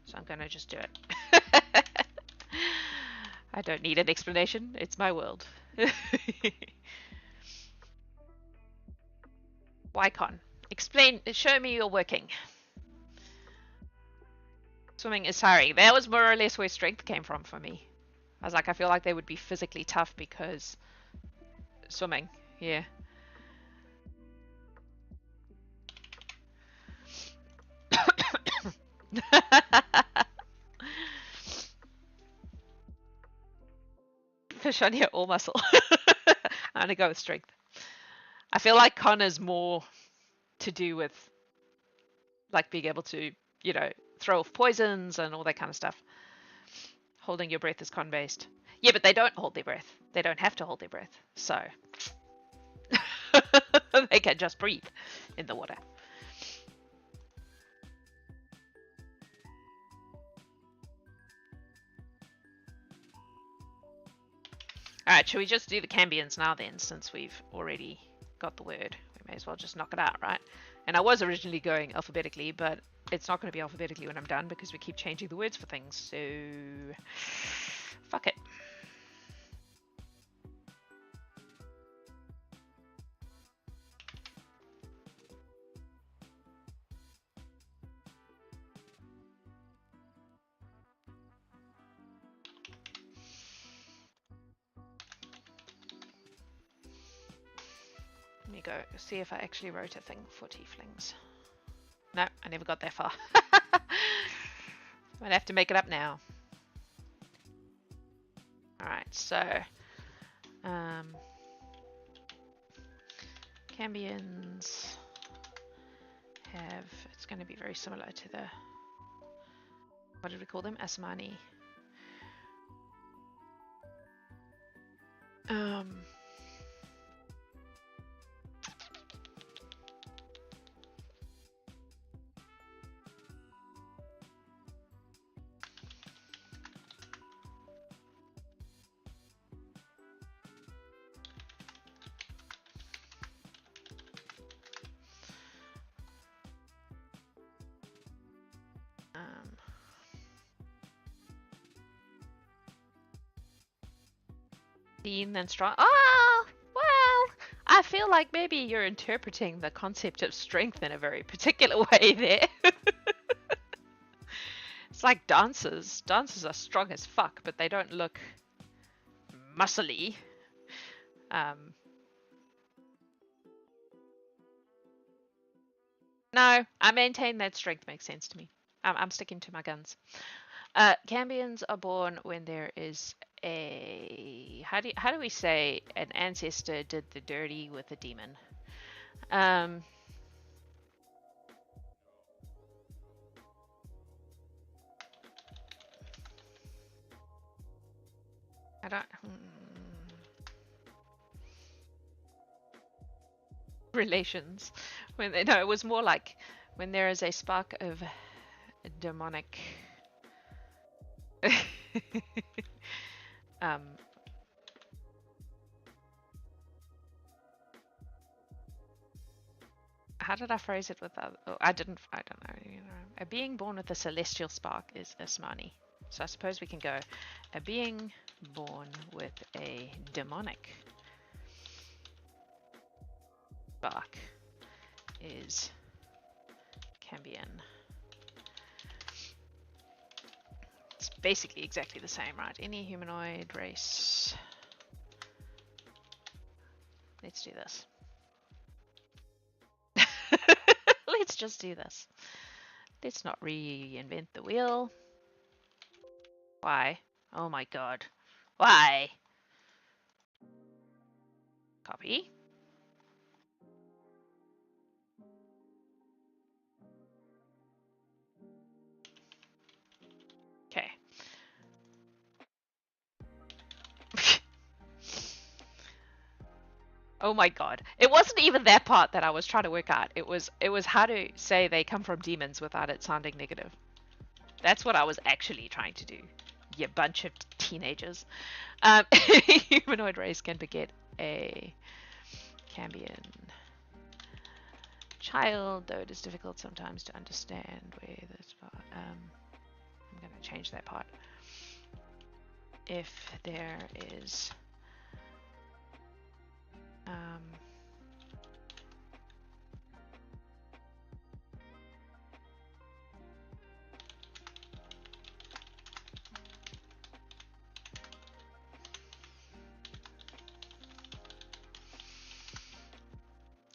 S1: So I'm gonna just do it. I don't need an explanation. It's my world. Why con? Explain, show me your working. Swimming is tiring. That was more or less where strength came from for me. I was like, I feel like they would be physically tough because swimming, yeah. Fish on here, all muscle. I'm gonna go with strength. I feel like con is more to do with like being able to, you know, throw off poisons and all that kind of stuff. Holding your breath is con based. Yeah, but they don't hold their breath. They don't have to hold their breath. So they can just breathe in the water. Alright, should we just do the Cambions now then, since we've already got the word? We may as well just knock it out, right? And I was originally going alphabetically, but it's not going to be alphabetically when I'm done because we keep changing the words for things. So, fuck it. Let me go see if I actually wrote a thing for tieflings. No, I never got that far. Might have to make it up now. Alright, so Cambions have, it's going to be very similar to the, what did we call them? Asmani. Then strong. Oh, well, I feel like maybe you're interpreting the concept of strength in a very particular way there. It's like dancers. Dancers are strong as fuck, but they don't look muscly. No, I maintain that strength makes sense to me. I'm sticking to my guns. Cambions are born when there is a how do we say an ancestor did the dirty with a demon? I don't relations when no, it was more like when there is a spark of demonic how did I phrase it with that? Oh, I don't know. You know, a being born with a celestial spark is Asmani. So I suppose we can go a being born with a demonic spark is Cambion. It's basically exactly the same, right? Any humanoid race. Let's do this. Let's just do this. Let's not reinvent the wheel. Why? Oh my god. Why? Copy. Okay. Oh my god. It wasn't even that part that I was trying to work out. It was how to say they come from demons without it sounding negative. That's what I was actually trying to do. You bunch of teenagers. Humanoid race can beget a Cambion child, though it is difficult sometimes to understand where this part. I'm going to change that part. If there is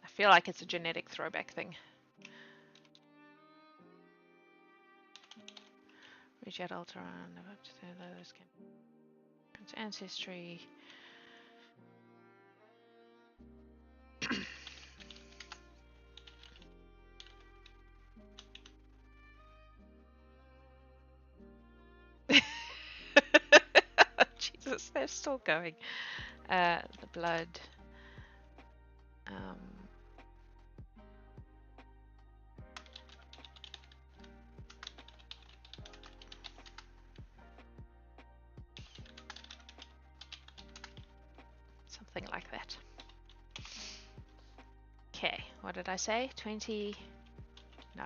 S1: I feel like it's a genetic throwback thing. Reach out Ultron, ancestry. Jesus, they're still going. The blood. Something like that. Okay, what did I say? 20, no.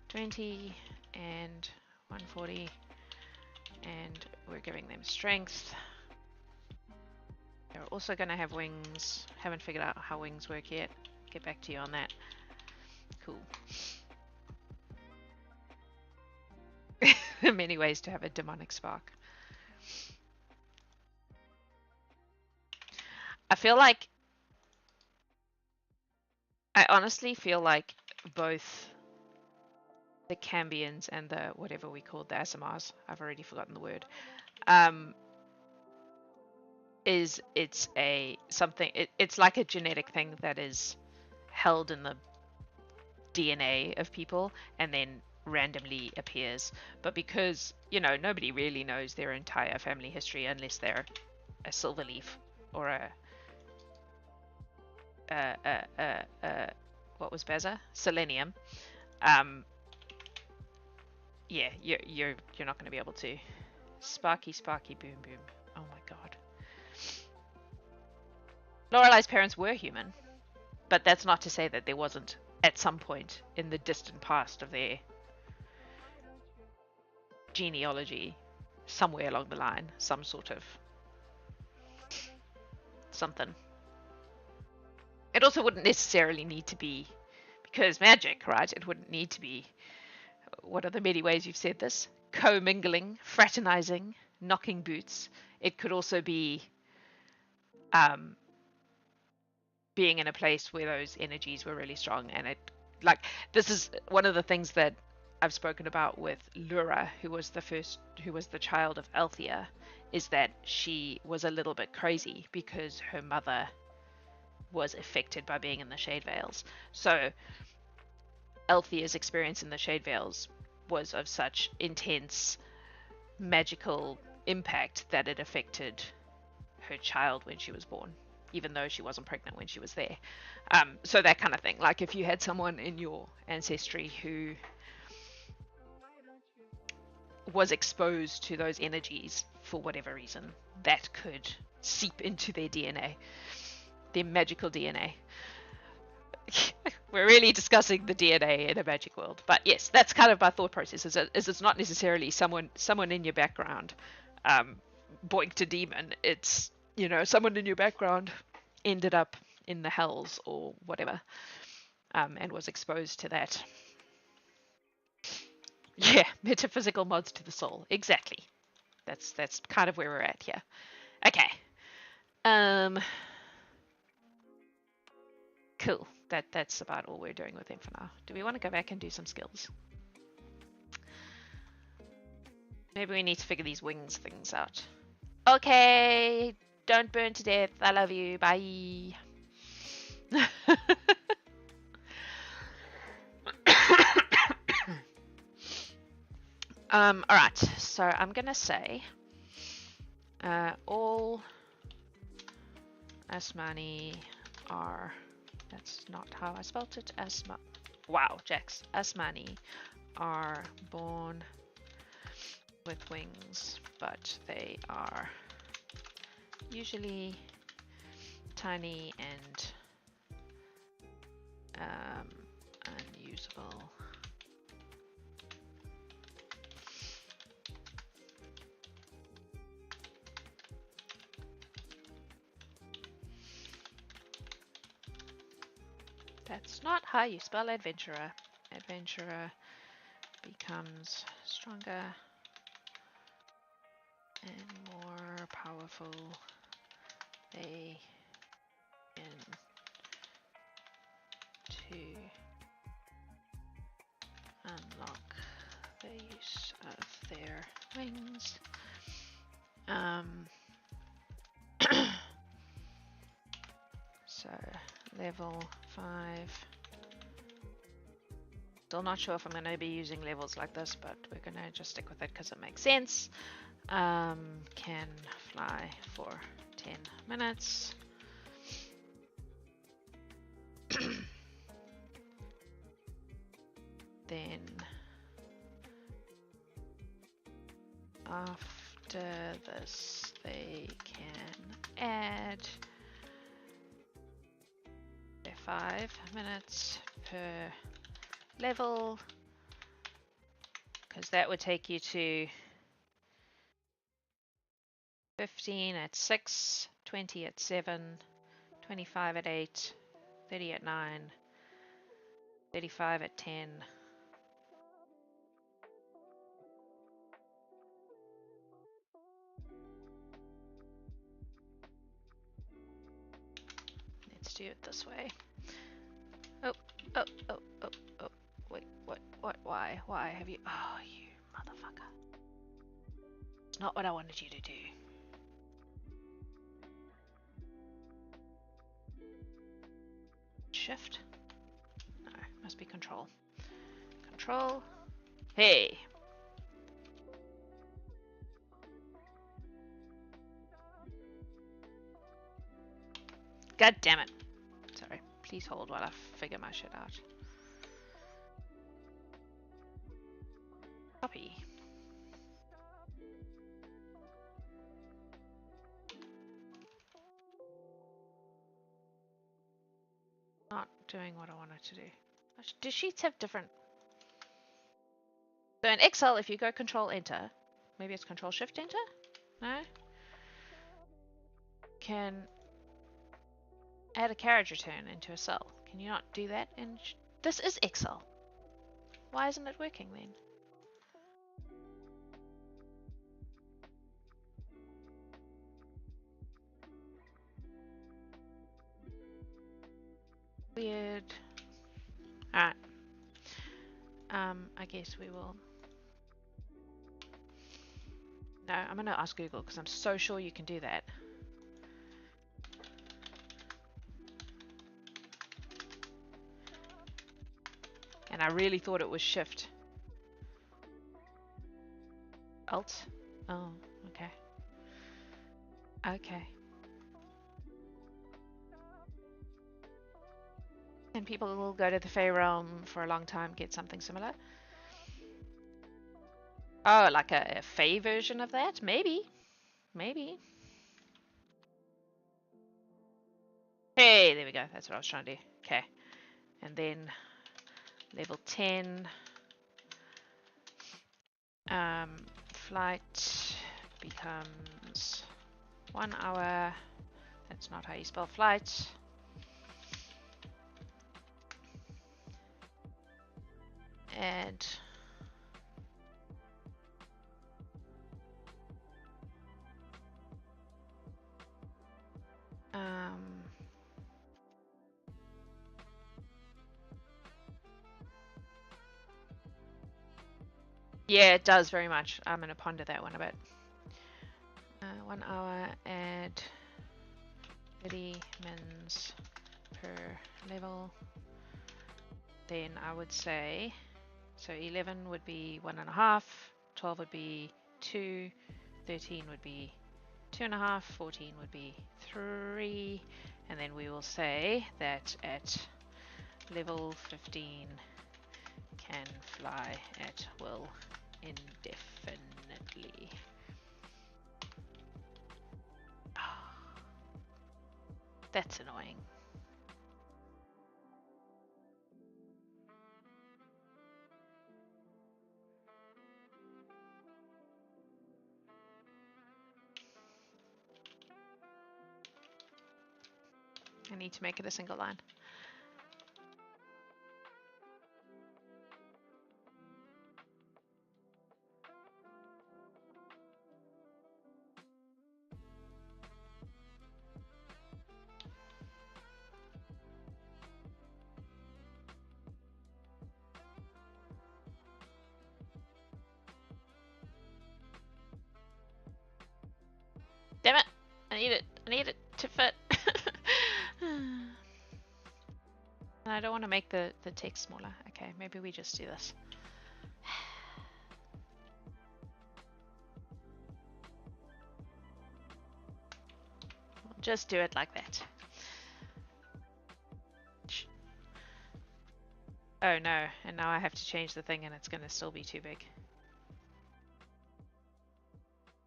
S1: 20 and 140, and we're giving them strength. They're also going to have wings. Haven't figured out how wings work yet. Get back to you on that. Cool. Many ways to have a demonic spark. I honestly feel like both the Cambians and the whatever we called the Asimars, I've already forgotten the word, it's like a genetic thing that is held in the DNA of people and then randomly appears. But because, nobody really knows their entire family history unless they're a silverleaf or what was Beza? Selenium. Yeah, you're not going to be able to. Sparky, boom, boom. Oh my god. Lorelei's parents were human, but that's not to say that there wasn't, at some point in the distant past of their genealogy, somewhere along the line, some sort of something. It also wouldn't necessarily need to be, because magic, right? It wouldn't need to be, what are the many ways you've said this? Co-mingling, fraternizing, knocking boots. It could also be being in a place where those energies were really strong. And this is one of the things that I've spoken about with Lura, who was the child of Althea, is that she was a little bit crazy because her mother was affected by being in the Shade Vales. So Althea's experience in the Shade Vales was of such intense magical impact that it affected her child when she was born, even though she wasn't pregnant when she was there. So that kind of thing. Like if you had someone in your ancestry who was exposed to those energies for whatever reason, that could seep into their DNA, their magical DNA. We're really discussing the DNA in a magic world, but yes, that's kind of my thought process. Is it's not necessarily someone in your background boinked a demon. It's someone in your background ended up in the hells or whatever, and was exposed to that. Yeah, metaphysical mods to the soul. Exactly. That's kind of where we're at here. Okay. Cool. That's about all we're doing with them for now. Do we want to go back and do some skills? Maybe we need to figure these wings things out. Okay. Don't burn to death. I love you. Bye. Alright, so I'm gonna say all Asmani are, that's not how I spelt it, wow, Jax, Asmani are born with wings, but they are usually tiny and unusable. That's not how you spell adventurer. Adventurer becomes stronger and more powerful. They begin to unlock the use of their wings. So level 5. Still not sure if I'm going to be using levels like this, but we're going to just stick with it because it makes sense. Can fly for 10 minutes. Then after this they can add 5 minutes per level, because that would take you to 15 at 6, 20 at 7, 25 at 8, 30 at 9, 35 at 10. Let's do it this way. Oh, oh, oh, oh, oh. Wait, what, why have you... Oh, you motherfucker. It's not what I wanted you to do. Shift? No, must be control. Control. Hey! God damn it. Sorry. Please hold while I figure my shit out. Copy. Not doing what I wanted to do. Do sheets have different... So in Excel, if you go Control Enter, maybe it's Control Shift Enter? No? Can add a carriage return into a cell. Can you not do that in... This is Excel. Why isn't it working then? Weird. Alright. I guess we will... No, I'm going to ask Google because I'm so sure you can do that. And I really thought it was Shift. Alt? Oh, okay. Okay. And people will go to the Fey Realm for a long time, get something similar. Oh, like a Fey version of that? Maybe. Maybe. Hey, there we go. That's what I was trying to do. Okay. And then level 10. Flight becomes 1 hour. That's not how you spell flight. And yeah, it does very much. I'm going to ponder that one a bit. 1 hour, add 30 mins per level. Then I would say, so 11 would be 1.5, 12 would be 2, 13 would be 2.5, 14 would be 3, and then we will say that at level 15 can fly at will indefinitely. That's annoying. I need to make it a single line. Damn it! I need it to fit. And I don't want to make the text smaller. Okay, maybe we just do this. We'll just do it like that. Oh no, and now I have to change the thing and it's going to still be too big.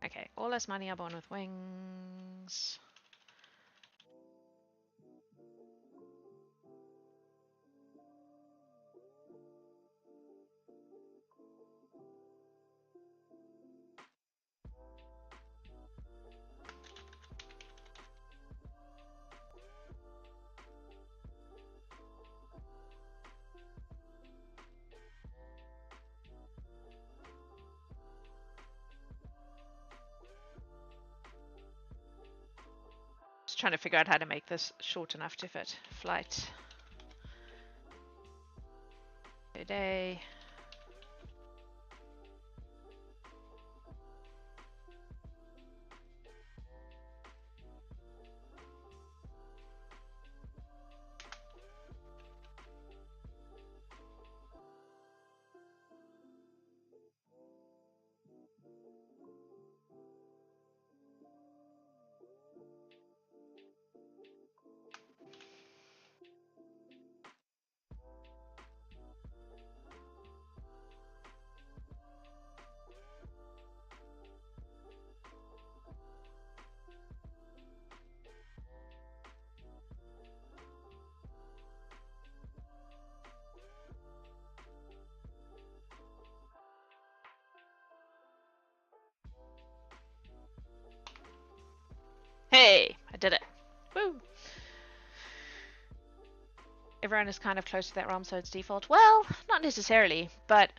S1: Okay, all this money are born with wings. Just trying to figure out how to make this short enough to fit. Flight per day. Hey, I did it. Woo! Everyone is kind of close to that realm, so it's default. Well, not necessarily, but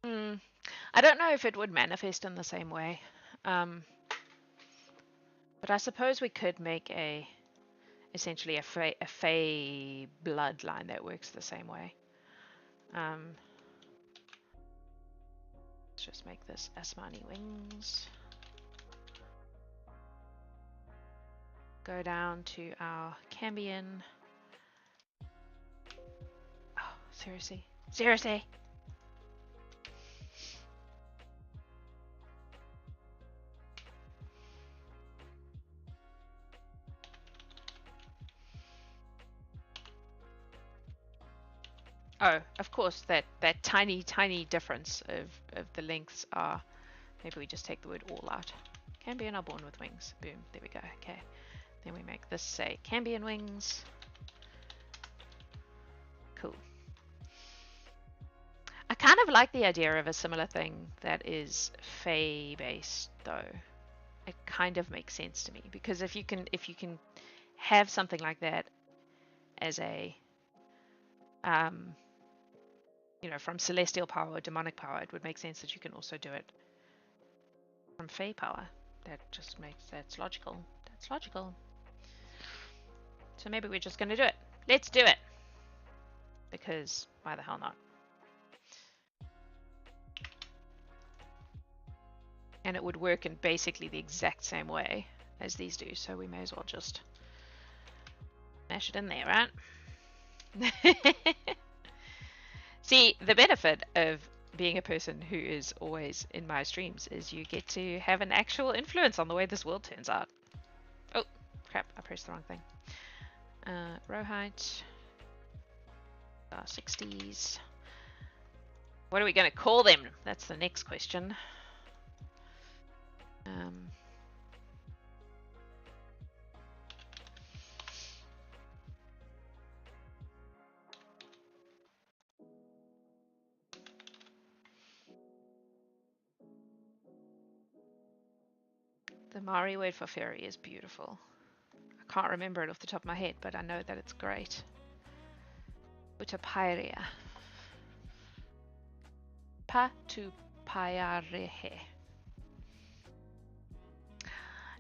S1: I don't know if it would manifest in the same way. But I suppose we could make essentially a Fey bloodline that works the same way. Let's just make this Asmani wings. Go down to our Cambion. Oh, seriously? Seriously? Oh, of course, that tiny, tiny difference of the lengths are... Maybe we just take the word all out. Cambion are born with wings. Boom, there we go. Okay. Then we make this say Cambion wings. Cool. I kind of like the idea of a similar thing that is Fey-based, though. It kind of makes sense to me, because if you can have something like that as a you know, from celestial power or demonic power, it would make sense that you can also do it from Fey power. That's logical. That's logical. So maybe we're just going to do it. Let's do it. Because why the hell not? And it would work in basically the exact same way as these do, so we may as well just mash it in there, right? See, the benefit of being a person who is always in my streams is you get to have an actual influence on the way this world turns out. Oh, crap, I pressed the wrong thing. Row height, 60s. What are we going to call them? That's the next question. The Maori word for fairy is beautiful. I can't remember it off the top of my head, but I know that it's great. Utapairea. Patupaiarehe.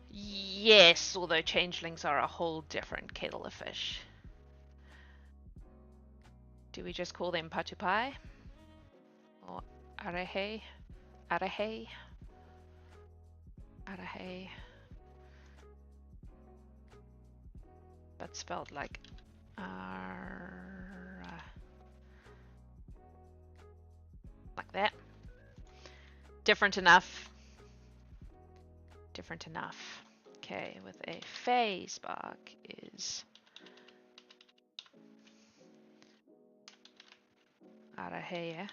S1: Yes, although changelings are a whole different kettle of fish. Do we just call them Patupai? Or Arehe? Arehe? Arehe. But spelled like like that. Different enough. Different enough. Okay, with a Fey spark is Araheya.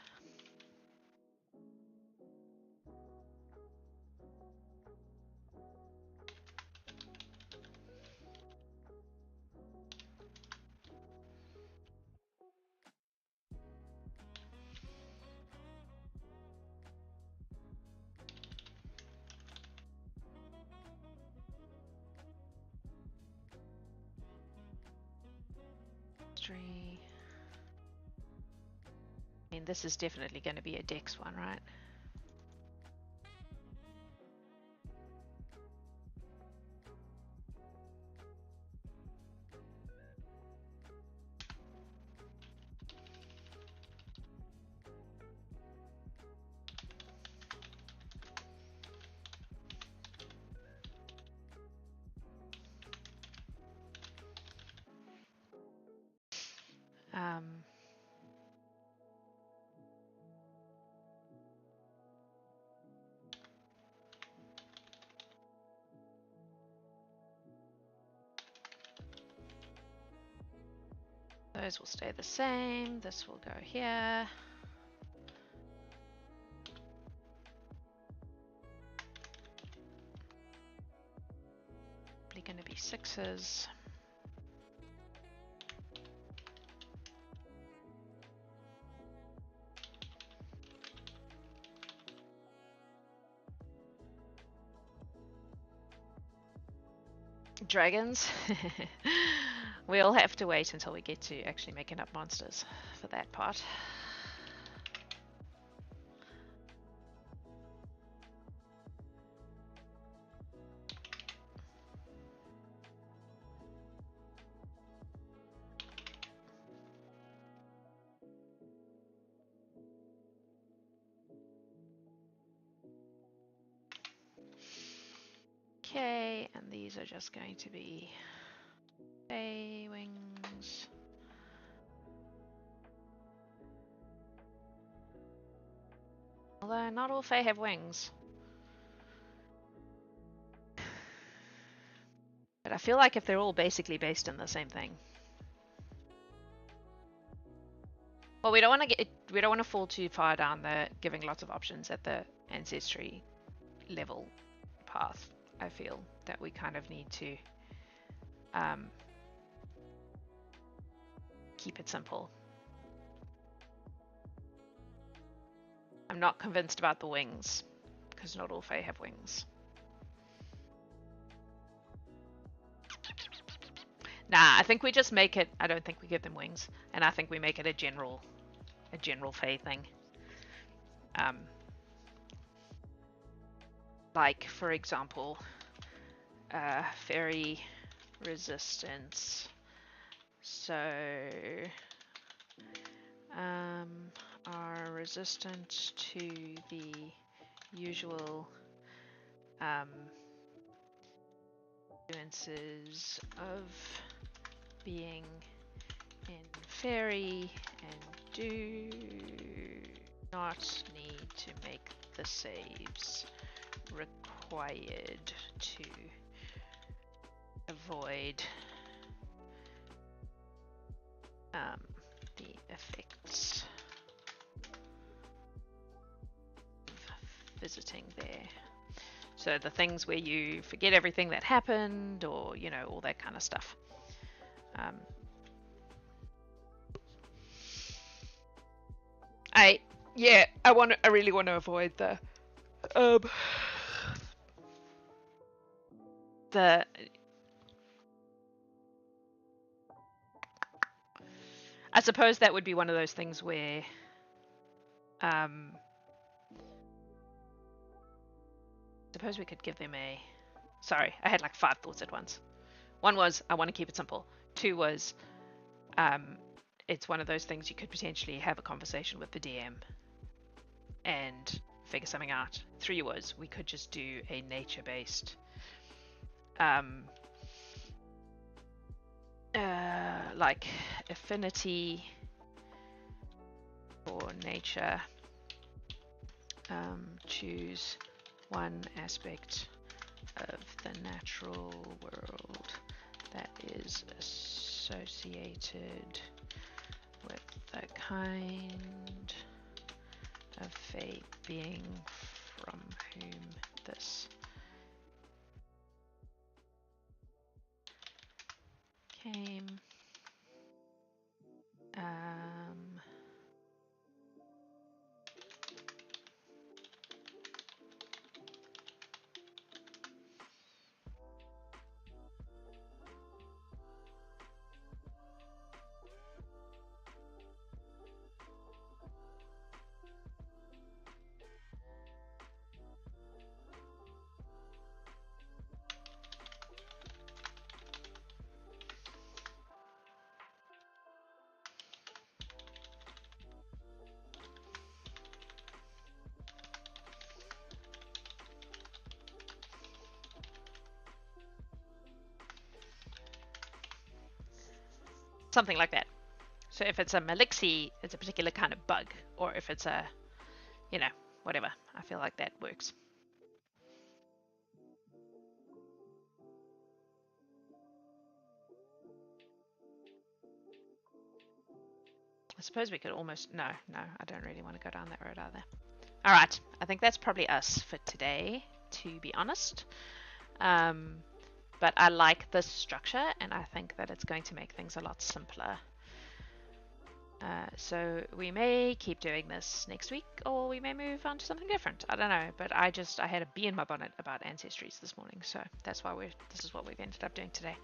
S1: I mean, this is definitely going to be a Dex one, right? Those will stay the same. This will go here. Probably going to be 6s. Dragons. We'll have to wait until we get to actually making up monsters for that part. Okay, and these are just going to be Fae wings. Although not all Fae have wings. But I feel like if they're all basically based on the same thing. Well, we don't want to fall too far down the giving lots of options at the ancestry level path. I feel that we kind of need to keep it simple. I'm not convinced about the wings, because not all Fae have wings. Nah, I think we just make it, I don't think we give them wings, and I think we make it a general Fae thing. Like, for example, fairy resistance. So, are resistant to the usual influences of being in fairy and do not need to make the saves required to avoid the effects of visiting there. So the things where you forget everything that happened, or you know, all that kind of stuff. I really want to avoid the I suppose that would be one of those things where suppose we could give them a... Sorry, I had like 5 thoughts at once. One was, I want to keep it simple. 2 was, it's one of those things you could potentially have a conversation with the DM and figure something out. 3 was, we could just do a nature-based like affinity for nature. Choose one aspect of the natural world that is associated with the kind of fate being from whom this came. Something like that. So if it's a Malixi, it's a particular kind of bug, or if it's a, you know, whatever. I feel like that works. suppose we could almost... No, I don't really want to go down that road either. All right, I think that's probably us for today, to be honest. But I like this structure, and I think that it's going to make things a lot simpler. So we may keep doing this next week, or we may move on to something different. I don't know, but I had a bee in my bonnet about ancestries this morning, so that's why this is what we've ended up doing today.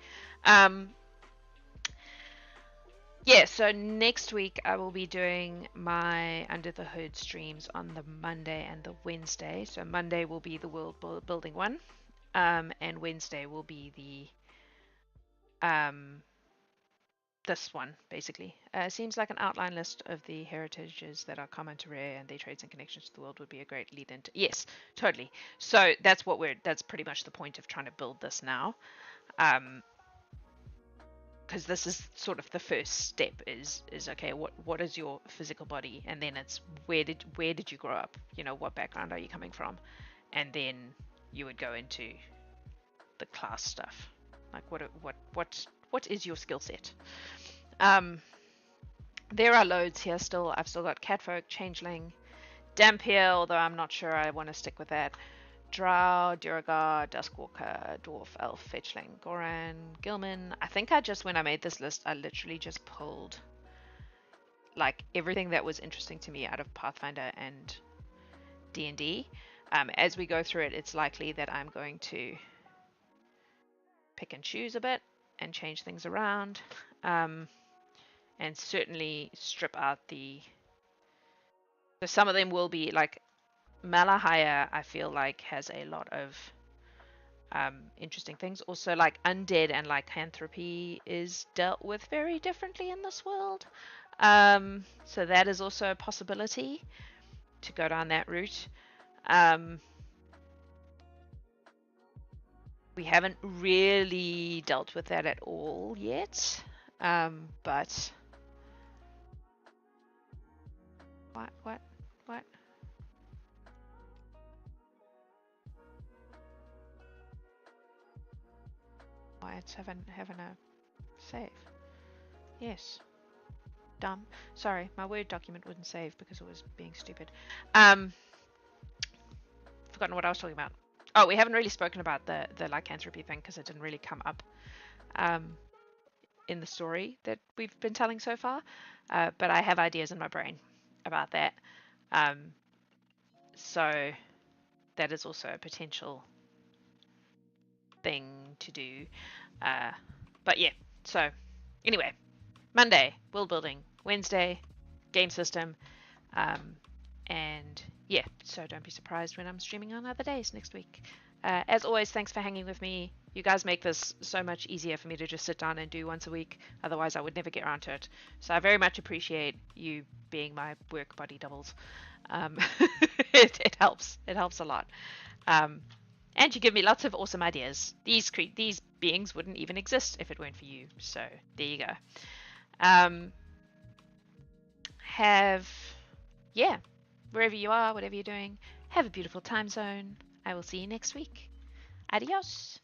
S1: Yeah, so next week I will be doing my Under the Hood streams on the Monday and the Wednesday. So Monday will be the world building one, and Wednesday will be the this one, basically. Seems like an outline list of the heritages that are common to Rare and their traits and connections to the world would be a great lead into. Yes, totally. So that's pretty much the point of trying to build this now. Because this is sort of the first step is okay, what is your physical body, and then it's where did you grow up, what background are you coming from, and then you would go into the class stuff, like what is your skill set. There are loads here still. I've still got Catfolk, Changeling, Dampier, although I'm not sure I want to stick with that. Drow, Duragar, Duskwalker, Dwarf, Elf, Fetchling, Goran, Gilman. I think when I made this list, I literally just pulled like everything that was interesting to me out of Pathfinder and D&D. As we go through it, it's likely that I'm going to pick and choose a bit and change things around, and certainly strip out so some of them will be like Malahia, I feel like has a lot of interesting things. Also, like undead and lycanthropy is dealt with very differently in this world. So that is also a possibility to go down that route. We haven't really dealt with that at all yet. But what? Why it's having a save? Yes. Dumb. Sorry, my Word document wouldn't save because it was being stupid. Forgotten what I was talking about. Oh, we haven't really spoken about the lycanthropy thing because it didn't really come up in the story that we've been telling so far. But I have ideas in my brain about that. So that is also a potential thing to do. But yeah, so anyway, Monday, world building. Wednesday, game system. And yeah, so don't be surprised when I'm streaming on other days next week. As always, thanks for hanging with me. You guys make this so much easier for me to just sit down and do once a week. Otherwise, I would never get around to it. So I very much appreciate you being my work buddy doubles. It helps. It helps a lot. And you give me lots of awesome ideas. These beings wouldn't even exist if it weren't for you. So there you go. Wherever you are, whatever you're doing, have a beautiful time zone. I will see you next week. Adios.